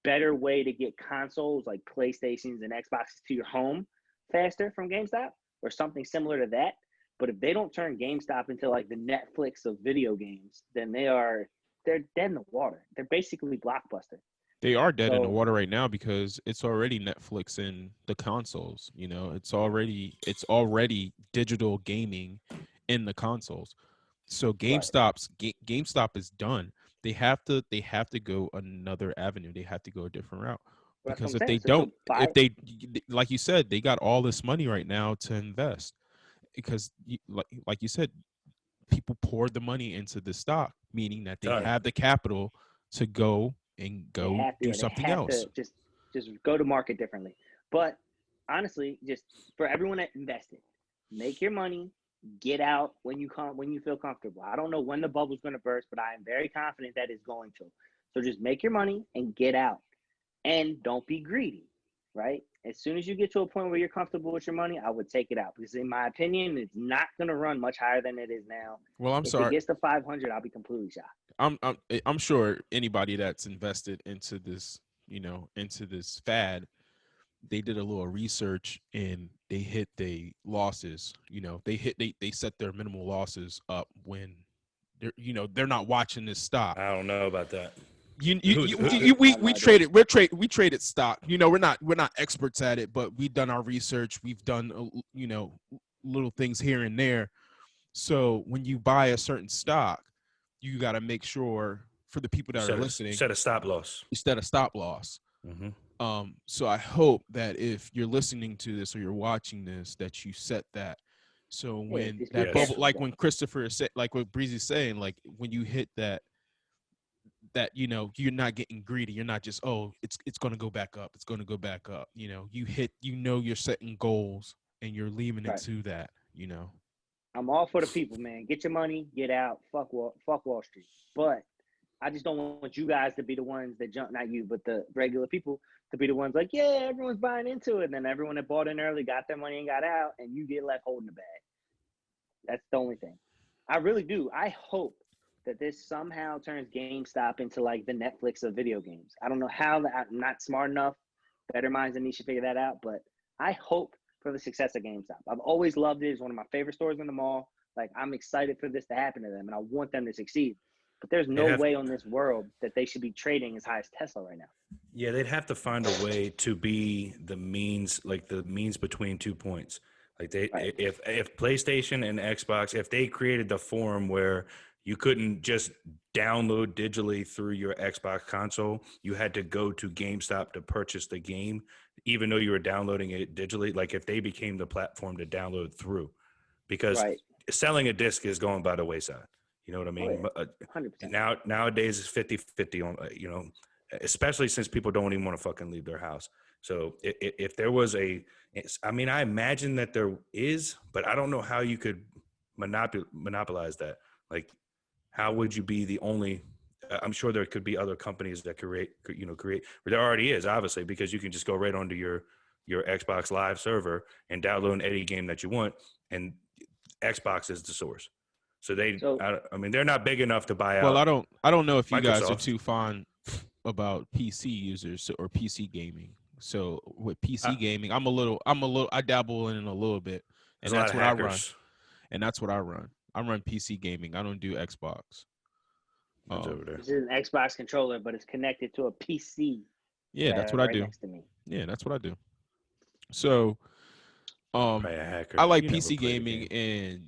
better way to get consoles like PlayStations and Xboxes to your home faster from GameStop or something similar to that. But if they don't turn GameStop into like the Netflix of video games, then they're dead in the water. They're basically Blockbuster. They are dead in the water right now because it's already Netflix in the consoles. It's already digital gaming in the consoles. So GameStop is done. They have to go another avenue. They have to go a different route, because if they don't, like you said, they got all this money right now to invest, because like you said, people poured the money into the stock, meaning that they have the capital to go do something else. Just go to market differently. But honestly, just for everyone that invested, make your money. Get out when you feel comfortable. I don't know when the bubble's going to burst, but I am very confident that it's going to. So just make your money and get out, and don't be greedy, right? As soon as you get to a point where you're comfortable with your money, I would take it out, because in my opinion, it's not going to run much higher than it is now. Well, if it gets to 500, I'll be completely shocked. I'm sure anybody that's invested into this, into this fad, they did a little research and they hit the losses. They set their minimal losses up when they're not watching this stock. I don't know about that. We traded stock. We're not experts at it, but we've done our research. We've done little things here and there. So when you buy a certain stock, you got to make sure for the people that are listening, set a stop loss. you set a stop loss. Mm-hmm. So I hope that if you're listening to this or you're watching this, that you set that. So when that bubble, like when Christopher is like what Breezy's saying, like when you hit that you're not getting greedy. You're not just it's going to go back up. It's going to go back up. You're setting goals and you're leaving it to that. I'm all for the people, man. Get your money, get out. Fuck Wall Street. But I just don't want you guys to be the ones that jump, not you, but the regular people to be the ones like, yeah, everyone's buying into it. And then everyone that bought in early got their money and got out, and you get left holding the bag. That's the only thing. I really do. I hope that this somehow turns GameStop into like the Netflix of video games. I don't know how. I'm not smart enough. Better minds than me should figure that out. But I hope for the success of GameStop. I've always loved it. It's one of my favorite stores in the mall. Like, I'm excited for this to happen to them, and I want them to succeed. But there's no way on this world that they should be trading as high as Tesla right now. Yeah, they'd have to find a way to be the means between 2 points. Like if PlayStation and Xbox, if they created the forum where you couldn't just download digitally through your Xbox console, you had to go to GameStop to purchase the game, even though you were downloading it digitally. Like if they became the platform to download through, because selling a disc is going by the wayside. You know what I mean? 100%. Nowadays it's 50-50 on, especially since people don't even want to fucking leave their house. So if there was I imagine that there is, but I don't know how you could monopolize that. Like, how would you be the only? I'm sure there could be other companies that create. But there already is, obviously, because you can just go right onto your Xbox Live server and download any game that you want, and Xbox is the source. So they're not big enough to buy out. Well, I don't know if you Microsoft. guys are too fond about PC users or PC gaming. So with PC gaming, I dabble in it a little bit, and that's what I run. And that's what I run. I run PC gaming. I don't do Xbox. Over there. This is an Xbox controller, but it's connected to a PC. Yeah, that's what I do. Next to me. Yeah, that's what I do. So, I like PC gaming, and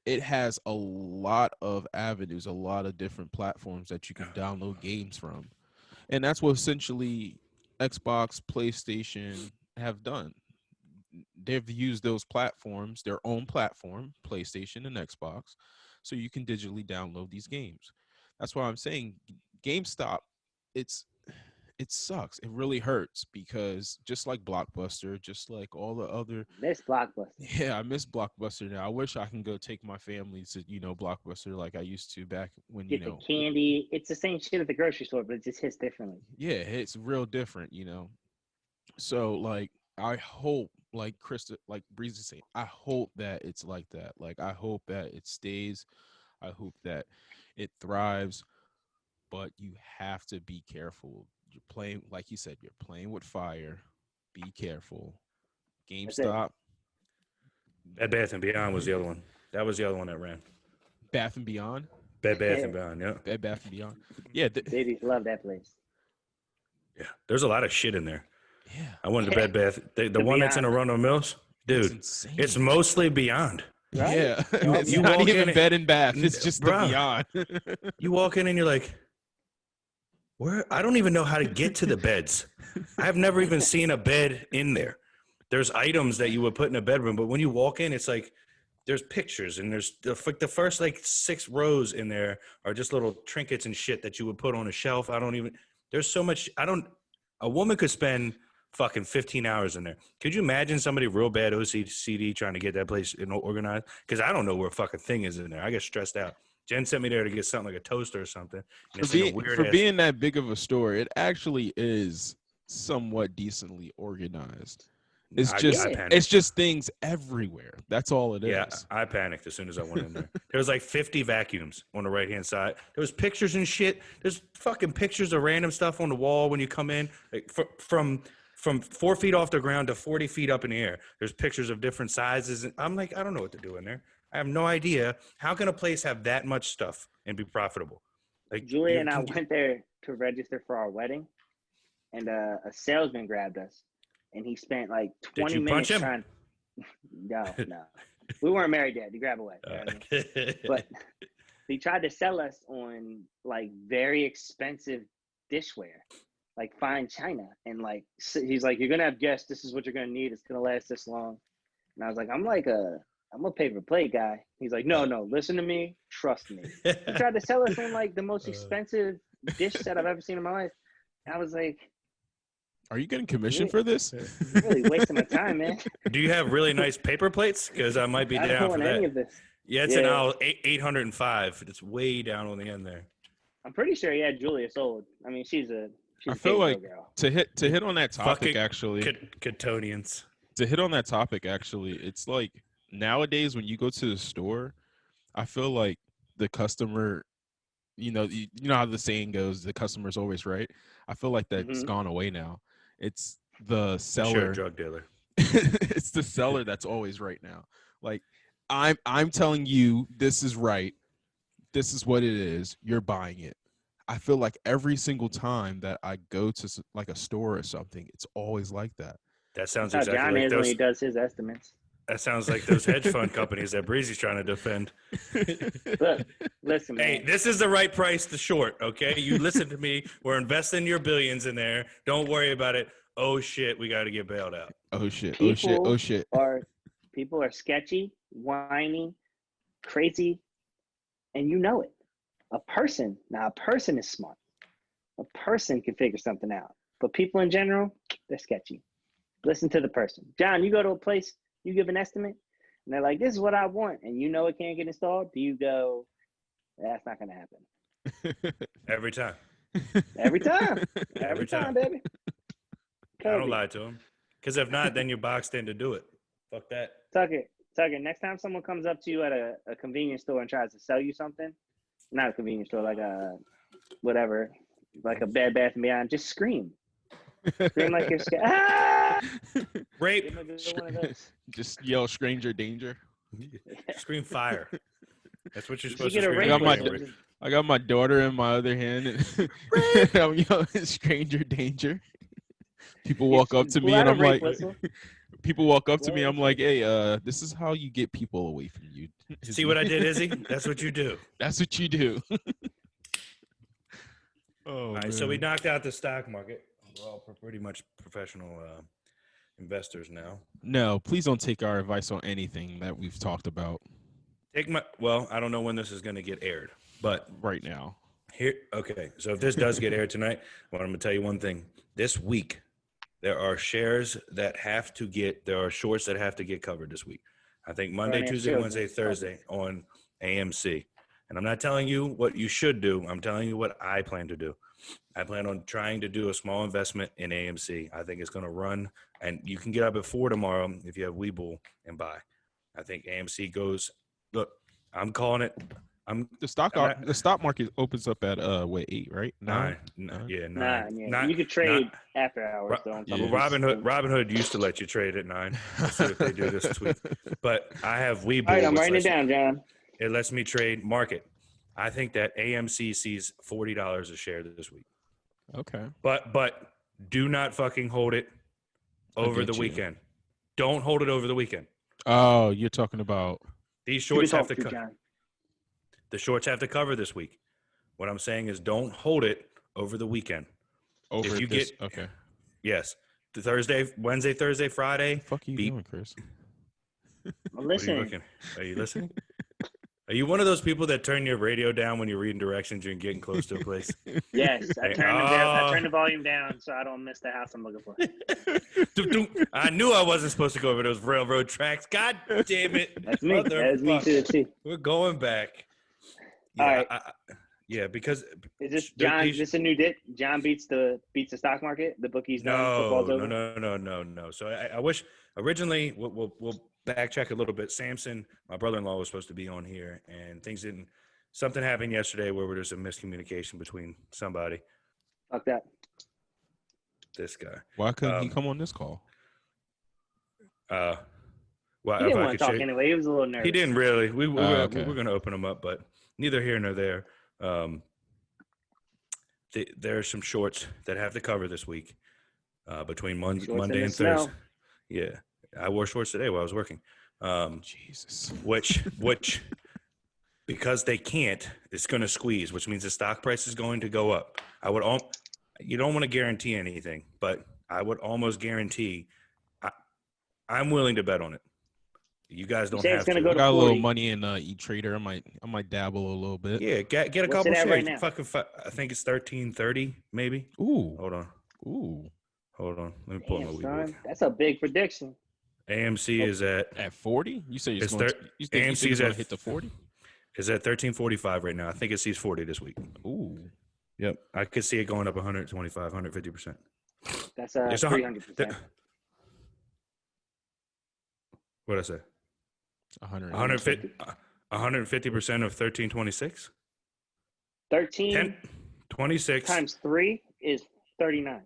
it has a lot of avenues, a lot of different platforms that you can download games from. And that's what essentially Xbox, PlayStation have done. They've used those platforms, their own platform, PlayStation and Xbox, so you can digitally download these games. That's why I'm saying GameStop, it sucks. It really hurts because just like Blockbuster, just like all the other. Miss Blockbuster. Yeah, I miss Blockbuster now. I wish I can go take my family to, Blockbuster like I used to back when, Get the candy. It's the same shit at the grocery store, but it just hits differently. Yeah, it's real different, So, like, I hope, like Krista, like Breezy is saying, I hope that it's like that. Like, I hope that it stays. I hope that it thrives. But you have to be careful. You're playing, like you said, you're playing with fire. Be careful. GameStop. Bed Bath & Beyond was the other one. That was the other one that ran. Bath & Beyond? Bed Bath & Beyond, yeah. Bed Bath & Beyond. Yeah. Babies love that place. Yeah, there's a lot of shit in there. Yeah. I went to Bed Bath. The one that's in Arundel Mills? Dude, it's mostly Beyond. Right? Yeah. It's not even bed and bath. It's just the Beyond. You walk in and you're like, where? I don't even know how to get to the beds. I've never even seen a bed in there. There's items that you would put in a bedroom, but when you walk in, it's like there's pictures and there's the first like 6 rows in there are just little trinkets and shit that you would put on a shelf. There's so much. A woman could spend fucking 15 hours in there. Could you imagine somebody real bad OCD trying to get that place organized? Because I don't know where a fucking thing is in there. I get stressed out. Jen sent me there to get something like a toaster or something. For being that big of a store, it actually is somewhat decently organized. It's just things everywhere. That's all it is. Yeah, I panicked as soon as I went in there. There was like 50 vacuums on the right-hand side. There was pictures and shit. There's fucking pictures of random stuff on the wall when you come in. Like from 4 feet off the ground to 40 feet up in the air. There's pictures of different sizes. And I'm like, I don't know what to do in there. I have no idea. How can a place have that much stuff and be profitable? Like Julia and I went there to register for our wedding, and a salesman grabbed us, and he spent like 20 minutes trying. No. We weren't married yet. He grabbed away. But he tried to sell us on like very expensive dishware, like fine china, and like he's like, you're gonna have guests. This is what you're gonna need. It's gonna last this long. And I was like, I'm a paper plate guy. He's like, no, listen to me, trust me. He tried to sell us on like the most expensive dish set I've ever seen in my life. And I was like, are you getting commission for this? You're really wasting my time, man. Do you have really nice paper plates? Because I might be down for that. Any of this. Yeah, it's an aisle 805. It's way down on the end there. I'm pretty sure he had Julia sold. I mean, she's I feel like girl. to hit on that topic Fucking actually. Catonians. To hit on that topic actually, it's like nowadays when you go to the store, I feel like the customer, you know how the saying goes, the customer's always right. I feel like that's gone away now. It's the seller. Sure, drug dealer. It's the seller that's always right now. Like I'm telling you this is right. This is what it is. You're buying it. I feel like every single time that I go to like a store or something, it's always like that. That sounds That's exactly how John like is those. when he does his estimates. That sounds like those hedge fund companies that Breezy's trying to defend. Look, listen, man. Hey, this is the right price to short, okay? You listen to me. We're investing your billions in there. Don't worry about it. Oh, shit, we got to get bailed out. Oh, shit. People are sketchy, whiny, crazy, and you know it. A person is smart. A person can figure something out. But people in general, they're sketchy. Listen to the person. John, you go to a place, you give an estimate, and they're like, this is what I want, and you know it can't get installed. Do you go, that's not going to happen? Every time. Every time. Every time, baby. I don't lie to them. Because if not, then you're boxed in to do it. Fuck that. Tucker, next time someone comes up to you at a convenience store and tries to sell you something, not a convenience store, like a whatever, like a Bed Bath & Beyond, just scream. Scream like you're scared. Ah! Rape. Just yell stranger danger. Scream fire. That's what you're supposed You to get a scream. I got my daughter in my other hand. And I'm yelling stranger danger. People walk up to me and I'm like, hey, this is how you get people away from you. See what I did, Izzy? That's what you do. That's what you do. All right, so we knocked out the stock market. We're all pretty much professional investors now. No, please don't take our advice on anything that we've talked about. I don't know when this is going to get aired, but right now. Okay, so if this does get aired tonight, I'm going to tell you one thing. This week, there are shorts that have to get covered this week. I think Monday, Tuesday, Wednesday, Thursday on AMC. And I'm not telling you what you should do. I'm telling you what I plan to do. I plan on trying to do a small investment in AMC. I think it's going to run, and you can get up at 4 tomorrow if you have Webull and buy. I think AMC goes. Look, I'm calling it. The stock market opens up at 8, right? 9. Yeah, 9. 9. You could trade after hours. Robinhood used to let you trade at 9. Let's see if they do this week. But I have Webull. All right, I'm writing it down, John. It lets me trade market. I think that AMC sees $40 a share this week. Okay. But do not fucking hold it over the weekend. Don't hold it over the weekend. Oh, you're talking about these shorts have to cover. The shorts have to cover this week. What I'm saying is don't hold it over the weekend. Okay. Yes. The Wednesday, Thursday, Friday. What the fuck are you doing, Chris? I'm listening. Are you listening? Are you one of those people that turn your radio down when you're reading directions and getting close to a place? Yes, I turn the volume down so I don't miss the house I'm looking for. I knew I wasn't supposed to go over those railroad tracks. God damn it! That's me. That's me to the T. We're going back. Yeah, all right. Because is this John? Is this a new dip? John beats the stock market. The bookies done. No. So I wish originally we'll backtrack a little bit. Samson, my brother-in-law, was supposed to be on here, and things didn't. Something happened yesterday where there's a miscommunication between somebody. Fuck that. This guy. Why couldn't he come on this call? Well, he didn't want to talk anyway. He was a little nervous. He didn't really. We're going to open him up, but neither here nor there. There are some shorts that have to cover this week between Monday and Thursday. Yeah. I wore shorts today while I was working. Jesus. Which because they can't, it's going to squeeze, which means the stock price is going to go up. You don't want to guarantee anything, but I would almost guarantee I'm willing to bet on it. You guys don't have to. Go I to got 40. a little money in E-Trader. I might dabble a little bit. Yeah, get a What's couple it at shares. right now? I think it's 13.30 maybe. Ooh. Hold on. Let me pull my weed. That's a big prediction. AMC is at 40. You say it's going AMC's to at hit the 40. Is at 13.45 right now. I think it sees 40 this week. Ooh. Yep, I could see it going up 125, 150%. That's 300%. What did I say? 150% of 1326. 26 times 3 is 39.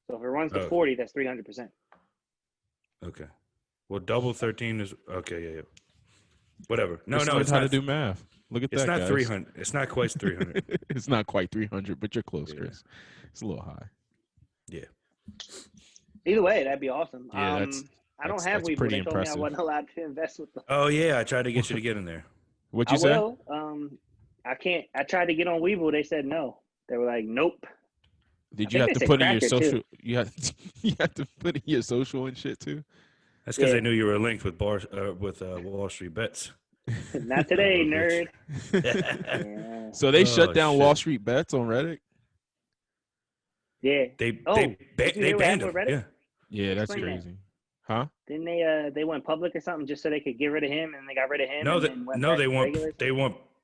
So if it runs to 40, that's 300%. Okay. Well, double 13 is okay. Yeah. Whatever. No, it's how not to do math. Look at that. It's not guys. 300. It's not quite 300. It's not quite 300, but you're close, Chris. It's a little high. Yeah. Either way, that'd be awesome. Yeah, I don't have Weeble. They told me I wasn't allowed to invest with them. Oh yeah, I tried to get you to get in there. What'd you say? Will. I can't. I tried to get on Weeble. They said no. They were like, nope. Did you have to put in your social? You had to put in your social and shit too. That's because they knew you were linked with Wall Street Bets. Not today, nerd. Yeah. So they shut down Wall Street Bets on Reddit. Yeah. They banned them. Yeah, that's crazy. Huh? Didn't they went public or something just so they could get rid of him, and they got rid of him?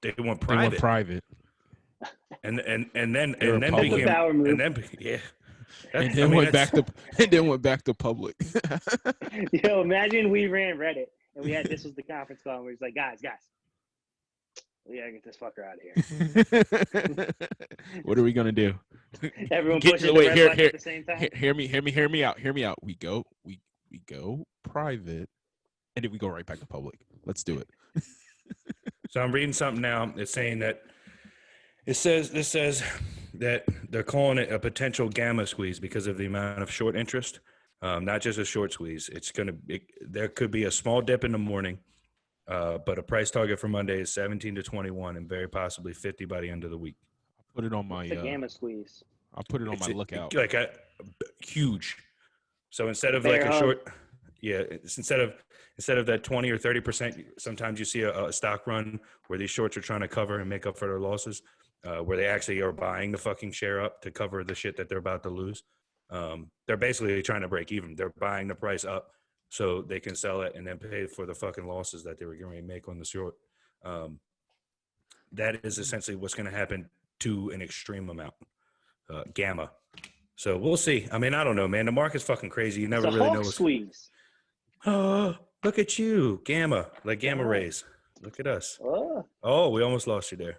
They went private. And then went back to public. Yo, imagine we ran Reddit and this was the conference call and we're just like, guys, we gotta get this fucker out of here. What are we gonna do? Everyone pushes the red button at the same time. Hear me out. We go private, and then we go right back to public. Let's do it. So I'm reading something now. It's saying that this says that they're calling it a potential gamma squeeze because of the amount of short interest. Not just a short squeeze. There could be a small dip in the morning, but a price target for Monday is 17 to 21, and very possibly 50 by the end of the week. I'll put it on my gamma squeeze. I'll put it on my lookout. Like a huge. So instead of like a short, instead of that 20 or 30%, sometimes you see a stock run where these shorts are trying to cover and make up for their losses, where they actually are buying the fucking share up to cover the shit that they're about to lose. They're basically trying to break even. They're buying the price up so they can sell it and then pay for the fucking losses that they were going to make on the short. That is essentially what's going to happen to an extreme amount. Gamma. So we'll see. I mean, I don't know, man. The market's fucking crazy. You never really know what's squeeze. Oh, look at you. Gamma. Like gamma rays. Look at us. Oh, we almost lost you there.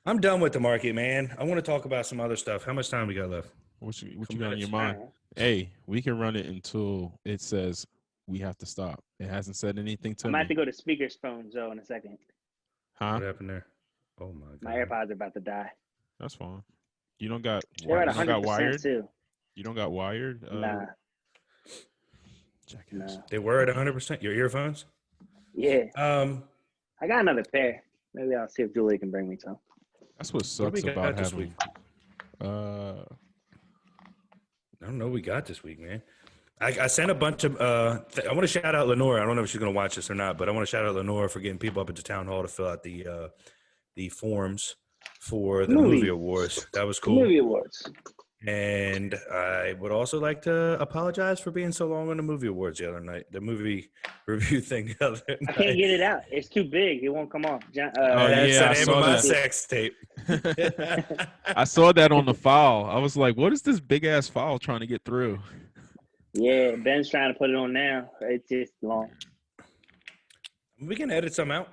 I'm done with the market, man. I want to talk about some other stuff. How much time we got left? What you got on your mind? Hey, we can run it until it says we have to stop. It hasn't said anything to me. I might have to go to speakerphone in a second. Huh? What happened there? Oh my god. My AirPods are about to die. That's fine. You don't got. They're at 100% wired too. You don't got wired. Nah. Jackass. They were at 100%. Your earphones? Yeah. I got another pair. Maybe I'll see if Julie can bring me some. That's what sucks about having. I don't know what we got this week, man. I sent a bunch of. I want to shout out Lenore. I don't know if she's going to watch this or not, but I want to shout out Lenore for getting people up at the town hall to fill out the forms for the movie awards. That was cool. Movie awards. And I would also like to apologize for being so long on the movie awards the other night. The movie review thing the other night. I can't get it out. It's too big. It won't come off. I saw my sex tape. I saw that on the file. I was like, what is this big ass file trying to get through? Yeah, Ben's trying to put it on now. It's just long. We can edit some out.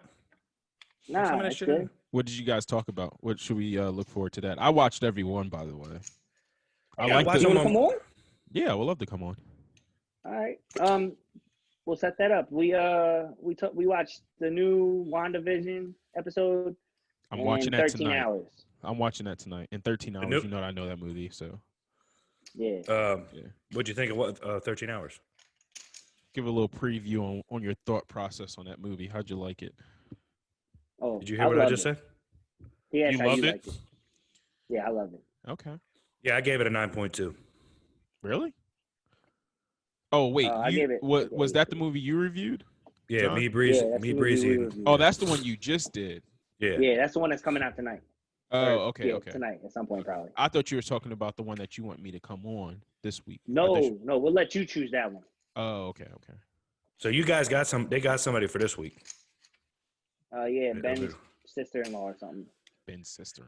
Nah, it's good. What did you guys talk about? What should we look forward to that? I watched every one, by the way. You want to come on? Yeah, we'll love to come on. All right. We'll set that up. We watched the new WandaVision episode. I'm watching that 13 tonight. Hours. I'm watching that tonight in 13 hours. You know I know that movie, so. Yeah. What'd you think of 13 Hours? give a little preview on your thought process on that movie. How'd you like it? Oh, Did you hear what I just said? He asked You how loved you it? liked it. Yeah, I loved it. Okay. Yeah, I gave it a 9.2. Really? Oh wait, I gave it. was that the movie you reviewed? Yeah, John? me, Breezy, Yeah, that's me, the movie we Breezy. reviewed. Oh, that's the one you just did. Yeah. Yeah, that's the one that's coming out tonight. Oh, okay, okay. Tonight at some point probably. I thought you were talking about the one that you want me to come on this week. No, we'll let you choose that one. Oh, okay. So you guys got they got somebody for this week. Yeah, Ben's sister-in-law or something. Ben's sister.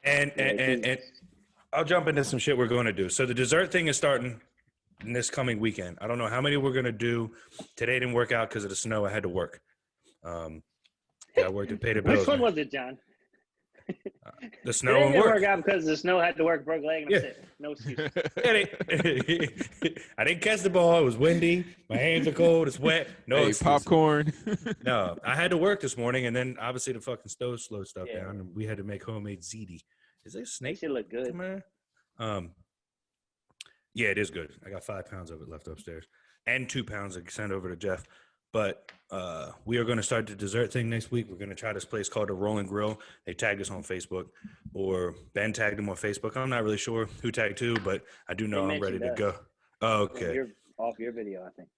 And I'll jump into some shit we're going to do. So the dessert thing is starting in this coming weekend. I don't know how many we're going to do. Today didn't work out because of the snow. I had to work. Yeah, I worked and paid the bills. Which one was it, John? The snow It and didn't work. work out because the snow had to work, broke leg, and I'm sick. No excuse. I didn't catch the ball. It was windy. My hands are cold. It's wet. No excuses. Popcorn. No, I had to work this morning, and then obviously the fucking stove slowed stuff down, and we had to make homemade ziti. Is that a snake? Makes it look good. Yeah, it is good. I got 5 pounds of it left upstairs, and 2 pounds I sent over to Jeff. But we are going to start the dessert thing next week. We're going to try this place called the Rolling Grill. They tagged us on Facebook, or Ben tagged them on Facebook. I'm not really sure who tagged who, but I do know I'm ready to go. Oh, okay. Off your video, I think.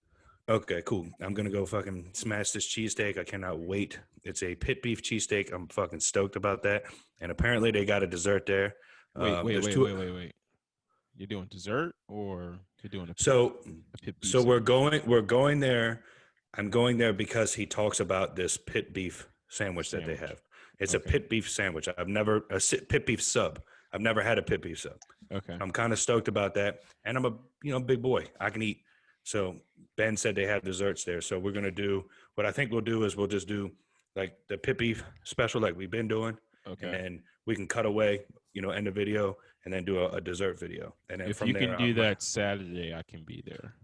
Okay, cool. I'm going to go fucking smash this cheesesteak. I cannot wait. It's a pit beef cheesesteak. I'm fucking stoked about that. And apparently they got a dessert there. Wait. You're doing dessert or you're doing a pit beef? So we're going there. I'm going there because he talks about this pit beef sandwich that they have. It's a pit beef sandwich. Pit beef sub. I've never had a pit beef sub. Okay. I'm kind of stoked about that. And I'm a big boy. I can eat. So Ben said they have desserts there. So we're going to do, what I think we'll do is we'll just do like the pit beef special like we've been doing. Okay. And then we can cut away, end the video and then do a dessert video. And then if from you there, can do that Saturday, I can be there.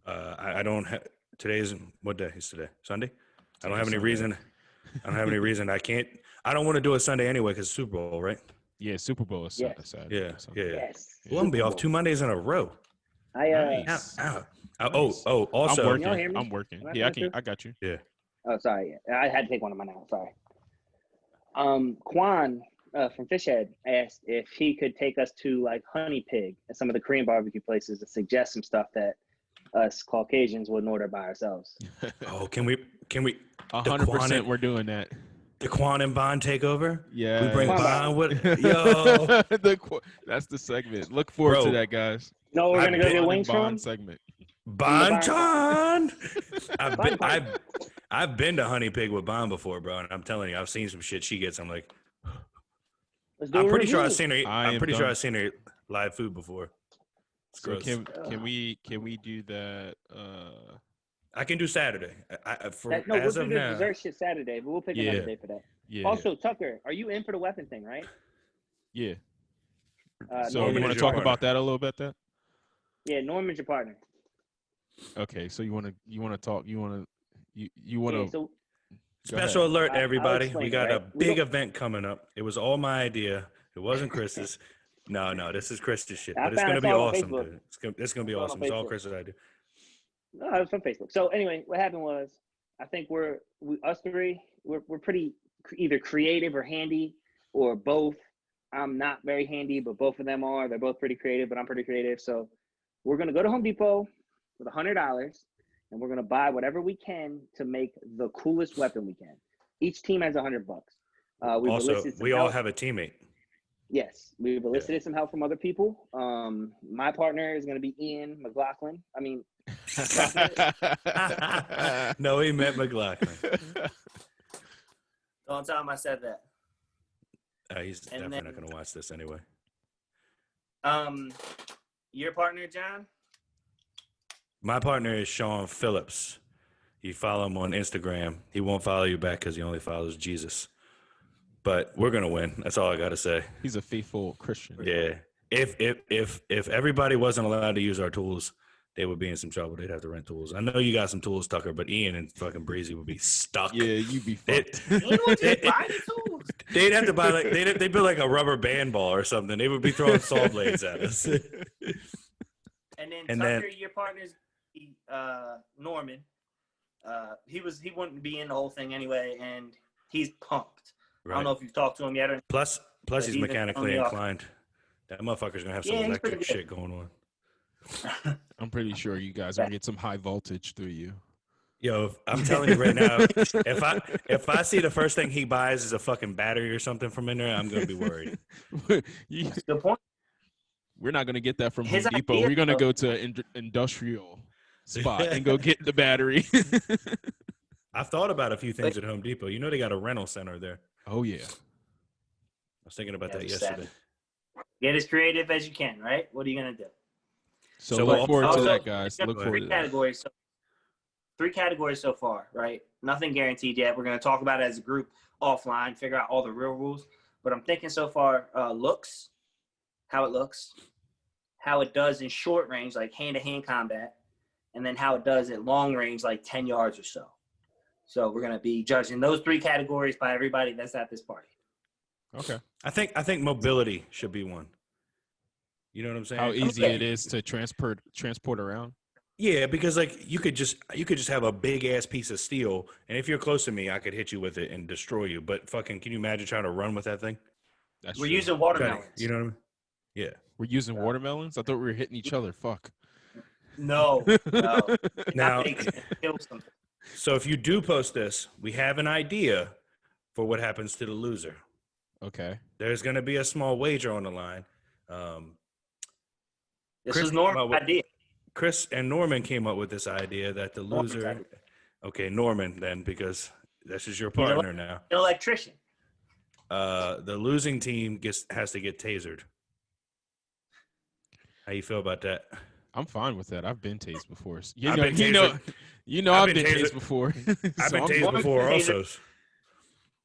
I don't have, what day is today? Sunday? I don't have any reason. I can't, I don't want to do it Sunday anyway because it's Super Bowl, right? Yeah, Super Bowl is Saturday. Yeah. Yes. Well, I'm going to be off 2 Mondays in a row. Nice. Also. I'm working. Yeah, I got you. Yeah. Oh, sorry. I had to take one of mine out. Sorry. Quan from Fishhead asked if he could take us to like Honey Pig and some of the Korean barbecue places to suggest some stuff that us Caucasians wouldn't order by ourselves. Oh, can we 100% we're doing that. The Quan and Bond takeover? Yeah. We bring Bond with yo. That's the segment. Look forward to that, guys. No, we're gonna go get wings from segment. Bond. I've been to Honey Pig with Bond before, bro, and I'm telling you, I've seen some shit she gets. I'm like, I'm pretty sure I've seen her eat live food before. It's so gross. Can we do that? I can do Saturday. We'll do the dessert shit Saturday, but we'll pick another day for that. Yeah. Also, Tucker, are you in for the weapon thing, right? Yeah. So Norman, you want to talk about that a little bit, then? Yeah, Norman's your partner. Okay, so you want to talk? You want to? Special alert, everybody! We got a big event coming up. It was all my idea. It wasn't Chris's. No, this is Chris's shit. But it's gonna be awesome, dude. It's gonna be awesome. It's all Chris's idea. No, it was from Facebook. So anyway, what happened was, I think we're pretty either creative or handy or both. I'm not very handy, but both of them are. They're both pretty creative, but I'm pretty creative. So we're gonna go to Home Depot with $100, and we're gonna buy whatever we can to make the coolest weapon we can. Each team has $100. Also, we all have a teammate. Yes, we've elicited some help from other people. My partner is gonna be Ian McLaughlin. I mean. No, he meant McLaughlin. Don't tell him I said that. He's definitely not going to watch this anyway. Your partner, John? My partner is Sean Phillips. You follow him on Instagram. He won't follow you back because he only follows Jesus. But we're going to win. That's all I got to say. He's a faithful Christian. Yeah. If everybody wasn't allowed to use our tools, they would be in some trouble. They'd have to rent tools. I know you got some tools, Tucker, but Ian and fucking Breezy would be stuck. Yeah, you'd be fucked. They'd have to buy they build like a rubber band ball or something. They would be throwing saw blades at us. And then And Tucker, then your partner's Norman. He wouldn't be in the whole thing anyway, and he's pumped. right. I don't know if you've talked to him yet or not. Plus he's mechanically on the inclined. That motherfucker's gonna have some Yeah, he's pretty electric good. shit going on. I'm pretty sure you guys are gonna get some high voltage through you. Yo, I'm telling you right now, if I see the first thing he buys is a fucking battery or something from in there, I'm gonna be worried. Good point. We're not gonna get that from His Home Depot. idea, We're gonna though- go to an industrial spot and go get the battery. I've thought about a few things at Home Depot. You know they got a rental center there. Oh yeah. I was thinking about that just yesterday. Get as creative as you can, right? What are you gonna do? So So look we'll- forward to also- that, guys. Look forward Three to that. categories. Three categories so far, right? Nothing guaranteed yet. We're gonna talk about it as a group offline, figure out all the real rules. But I'm thinking so far, looks, how it looks, how it does in short range, like hand-to-hand combat, and then how it does at long range, like 10 yards or so. So we're gonna be judging those three categories by everybody that's at this party. Okay. I think mobility should be one. You know what I'm saying? How easy Okay. it is to transport around. Yeah, because like you could just have a big ass piece of steel, and if you're close to me, I could hit you with it and destroy you. But fucking, can you imagine trying to run with that thing? That's We're true. using watermelons. You know what I mean? Yeah. We're using watermelons. I thought we were hitting each other. Fuck. No, no. Now, That thing kills them. so if you do post this, we have an idea for what happens to the loser. Okay. There's going to be a small wager on the line. This Chris is normal came up with- idea. Chris and Norman came up with this idea that the Norman's loser. idea. Okay, Norman, then, because this is your He's a- partner now. An electrician. The losing team has to get tasered. How you feel about that? I'm fine with that. I've been tased before. I've You know, been you know, tasered. you know, I've I've been been tasered. tased before. I've So been I'm tasered fine. before tasered. also.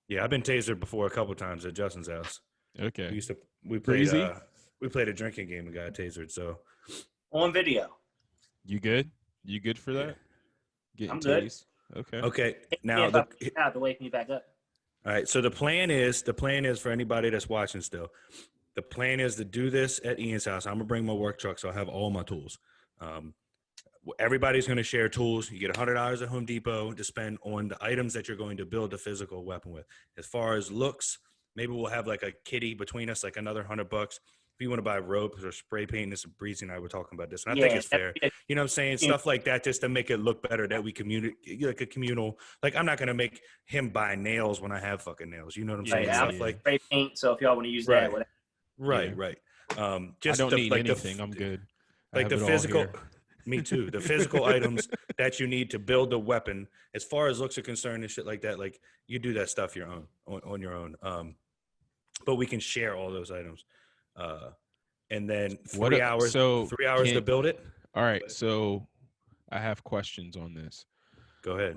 Yeah, I've been tasered before a couple times at Justin's house. Okay. We played Breezy? we played a drinking game and got tasered. So On video. You good? You good for that? Getting I'm good. tased? Okay. okay, now Now the, out to wake me back up. all right. So the plan is for anybody that's watching still. The plan is to do this at Ian's house. I'm gonna bring my work truck, so I have all my tools. Everybody's gonna share tools. You get $100 at Home Depot to spend on the items that you're going to build the physical weapon with. As far as looks, maybe we'll have like a kitty between us, like another $100. If you want to buy ropes or spray paint, this Breezy and I were talking about this, and I think it's fair. You know what I'm saying? Stuff like that just to make it look better, that we communicate, like a communal. Like, I'm not going to make him buy nails when I have fucking nails. You know what I'm saying? Yeah, Stuff yeah. like, Spray paint. So if y'all want to use Right. that, whatever. right, Yeah. right. I Just don't need like anything. I'm good. I Like have the it all physical, here. me too. The physical items that you need to build the weapon, as far as looks are concerned and shit like that, like you do that stuff your own on your own. But we can share all those items. And then 3 hours to build it. All right. So I have questions on this. Go ahead.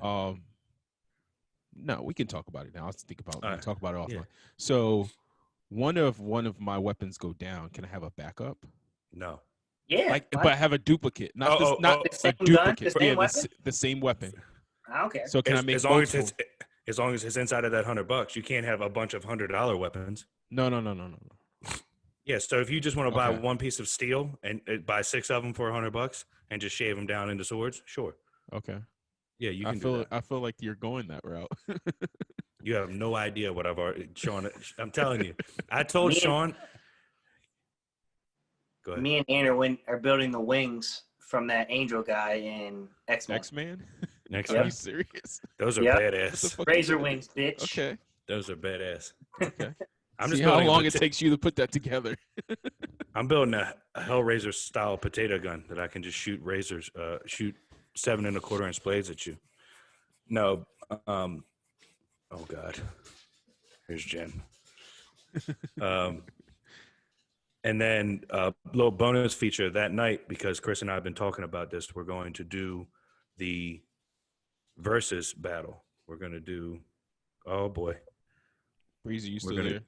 No, we can talk about it now. Let's think about All right. talk about it offline. Yeah. So one of my weapons go down. Can I have a backup? No. Yeah. Like, fine. but I have a duplicate, not Oh, not The same a gun, duplicate. the same Yeah, weapon? the same weapon. I don't care. So can I make as long as multiple? as long as it's inside of that $100, you can't have a bunch of $100 weapons. No. Yeah, so if you just want to buy Okay. one piece of steel and buy 6 of them for $100 and just shave them down into swords, sure. Okay. Yeah, you I can do feel that. I feel like you're going that route. You have no idea what I've already, Sean. I'm telling you, I told Me and- Sean. Go ahead. Me and Anna are building the wings from that angel guy in X-Men. X-Man? Next Are one. you serious? Those are Yep. What the badass. fuck Razor you doing? wings, bitch. Okay. Those are badass. Okay. I'm See just how building a long it pota- takes you to put that together. I'm building a Hellraiser style potato gun that I can just shoot razors, shoot 7 1/4 blades at you. No, oh God, here's Jen. And then a little bonus feature that night, because Chris and I have been talking about this. We're going to do the versus battle. We're going to do. Oh boy, Breezy, you we're still gonna.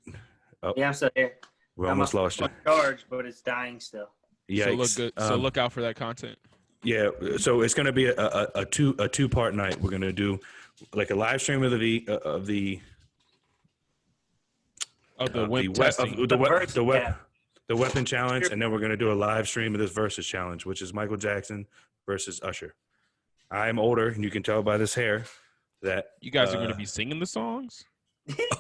there? Yeah, I'm still here. We almost lost you. Charge, but it's dying still. Yikes. So look good. So look out for that content. Yeah, so it's going to be a two-part night. We're going to do like a live stream of the Oh, the web web testing. of the web versus the web battle. the weapon challenge, and then we're going to do a live stream of this versus challenge, which is Michael Jackson versus Usher. I'm older, and you can tell by this hair that You guys are going to be singing the songs?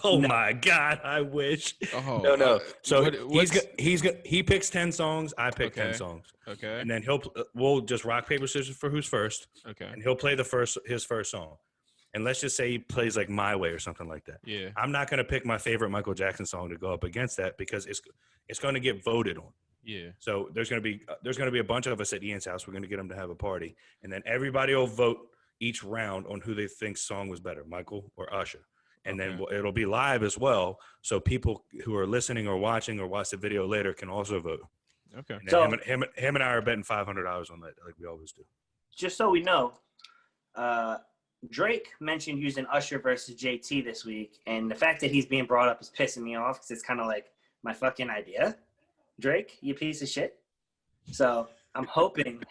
Oh my God! I wish. Oh, No. So what, he picks 10 songs. I pick 10 songs. Okay. And then we'll just rock paper scissors for who's first. Okay. And he'll play his first song. And let's just say he plays like My Way or something like that. Yeah. I'm not gonna pick my favorite Michael Jackson song to go up against that because it's going to get voted on. Yeah. So there's gonna be a bunch of us at Ian's house. We're gonna get him to have a party, and then everybody will vote each round on who they think song was better, Michael or Usher. And then it'll be live as well, so people who are listening or watching or watch the video later can also vote. Okay. And so him and I are betting $500 on that, like we always do. Just so we know, Drake mentioned using Usher versus JT this week, and the fact that he's being brought up is pissing me off because it's kind of like my fucking idea. Drake, you piece of shit. So I'm hoping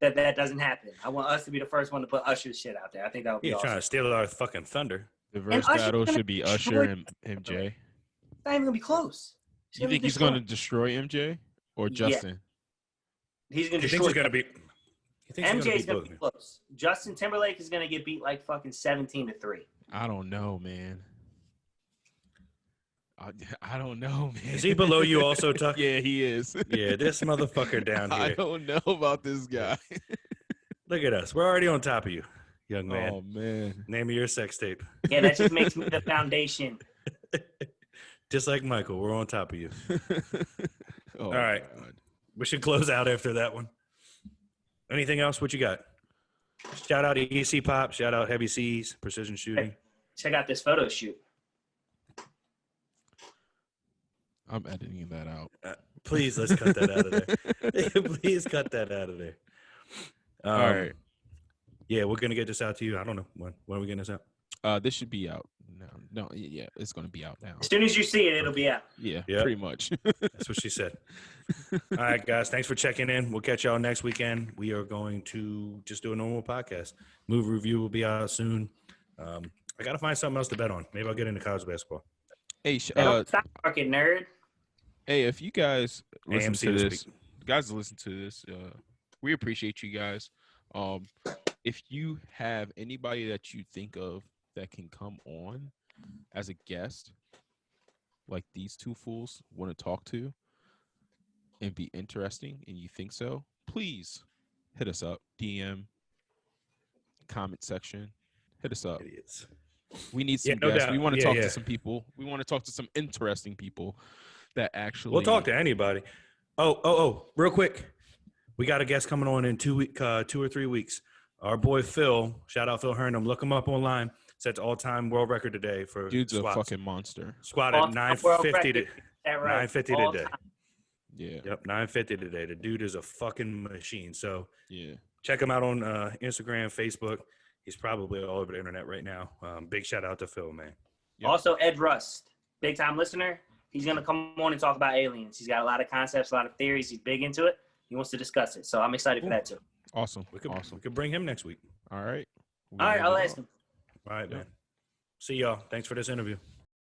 that doesn't happen. I want us to be the first one to put Usher's shit out there. I think that would be awesome. Trying to steal our fucking thunder. The verse battle should be Usher and MJ. It's not even gonna be close. You think he's going to destroy MJ or Justin? Yeah. He's going to destroy. MJ's going to be close. Justin Timberlake is going to get beat like fucking 17-3. I don't know, man. I don't know, man. Is he below you also, Tuck? Yeah, he is. Yeah, this motherfucker down here. I don't know about this guy. Look at us. We're already on top of you, young man. Oh, man. Name of your sex tape. Yeah, that just makes me the foundation. Just like Michael, we're on top of you. All right. God. We should close out after that one. Anything else? What you got? Shout out to EC Pop. Shout out Heavy C's, Precision Shooting. Check out this photo shoot. I'm editing that out. Please, let's cut that out of there. Please cut that out of there. All right. Yeah, we're going to get this out to you. I don't know. When are we getting this out? This should be out. No, yeah, it's going to be out now. As soon as you see it, it'll be out. Yeah, pretty much. That's what she said. All right, guys. Thanks for checking in. We'll catch y'all next weekend. We are going to just do a normal podcast. Movie review will be out soon. I got to find something else to bet on. Maybe I'll get into college basketball. Hey, stock market nerd. Hey, if you guys listen AMC to this, we appreciate you guys. If you have anybody that you think of that can come on as a guest, like these two fools want to talk to and be interesting, and you think so, please hit us up. DM, comment section, hit us up. Idiots. We need some guests. Doubt. We want to talk to some people. We want to talk to some interesting people that actually. We'll talk to anybody. Oh! Real quick, we got a guest coming on in 2 or 3 weeks. Our boy Phil, shout out Phil Hernham. Look him up online. Sets all-time world record today for dude's squats. A fucking monster. Squat at 950 today. 950 today. Yeah. Yep, 950 today. The dude is a fucking machine. So yeah, check him out on Instagram, Facebook. He's probably all over the internet right now. Big shout out to Phil, man. Yep. Also, Ed Rust, big time listener. He's gonna come on and talk about aliens. He's got a lot of concepts, a lot of theories. He's big into it. He wants to discuss it. So I'm excited for that too. Awesome. We could bring him next week. All right. All right, I'll ask him. All right, man. See y'all. Thanks for this interview.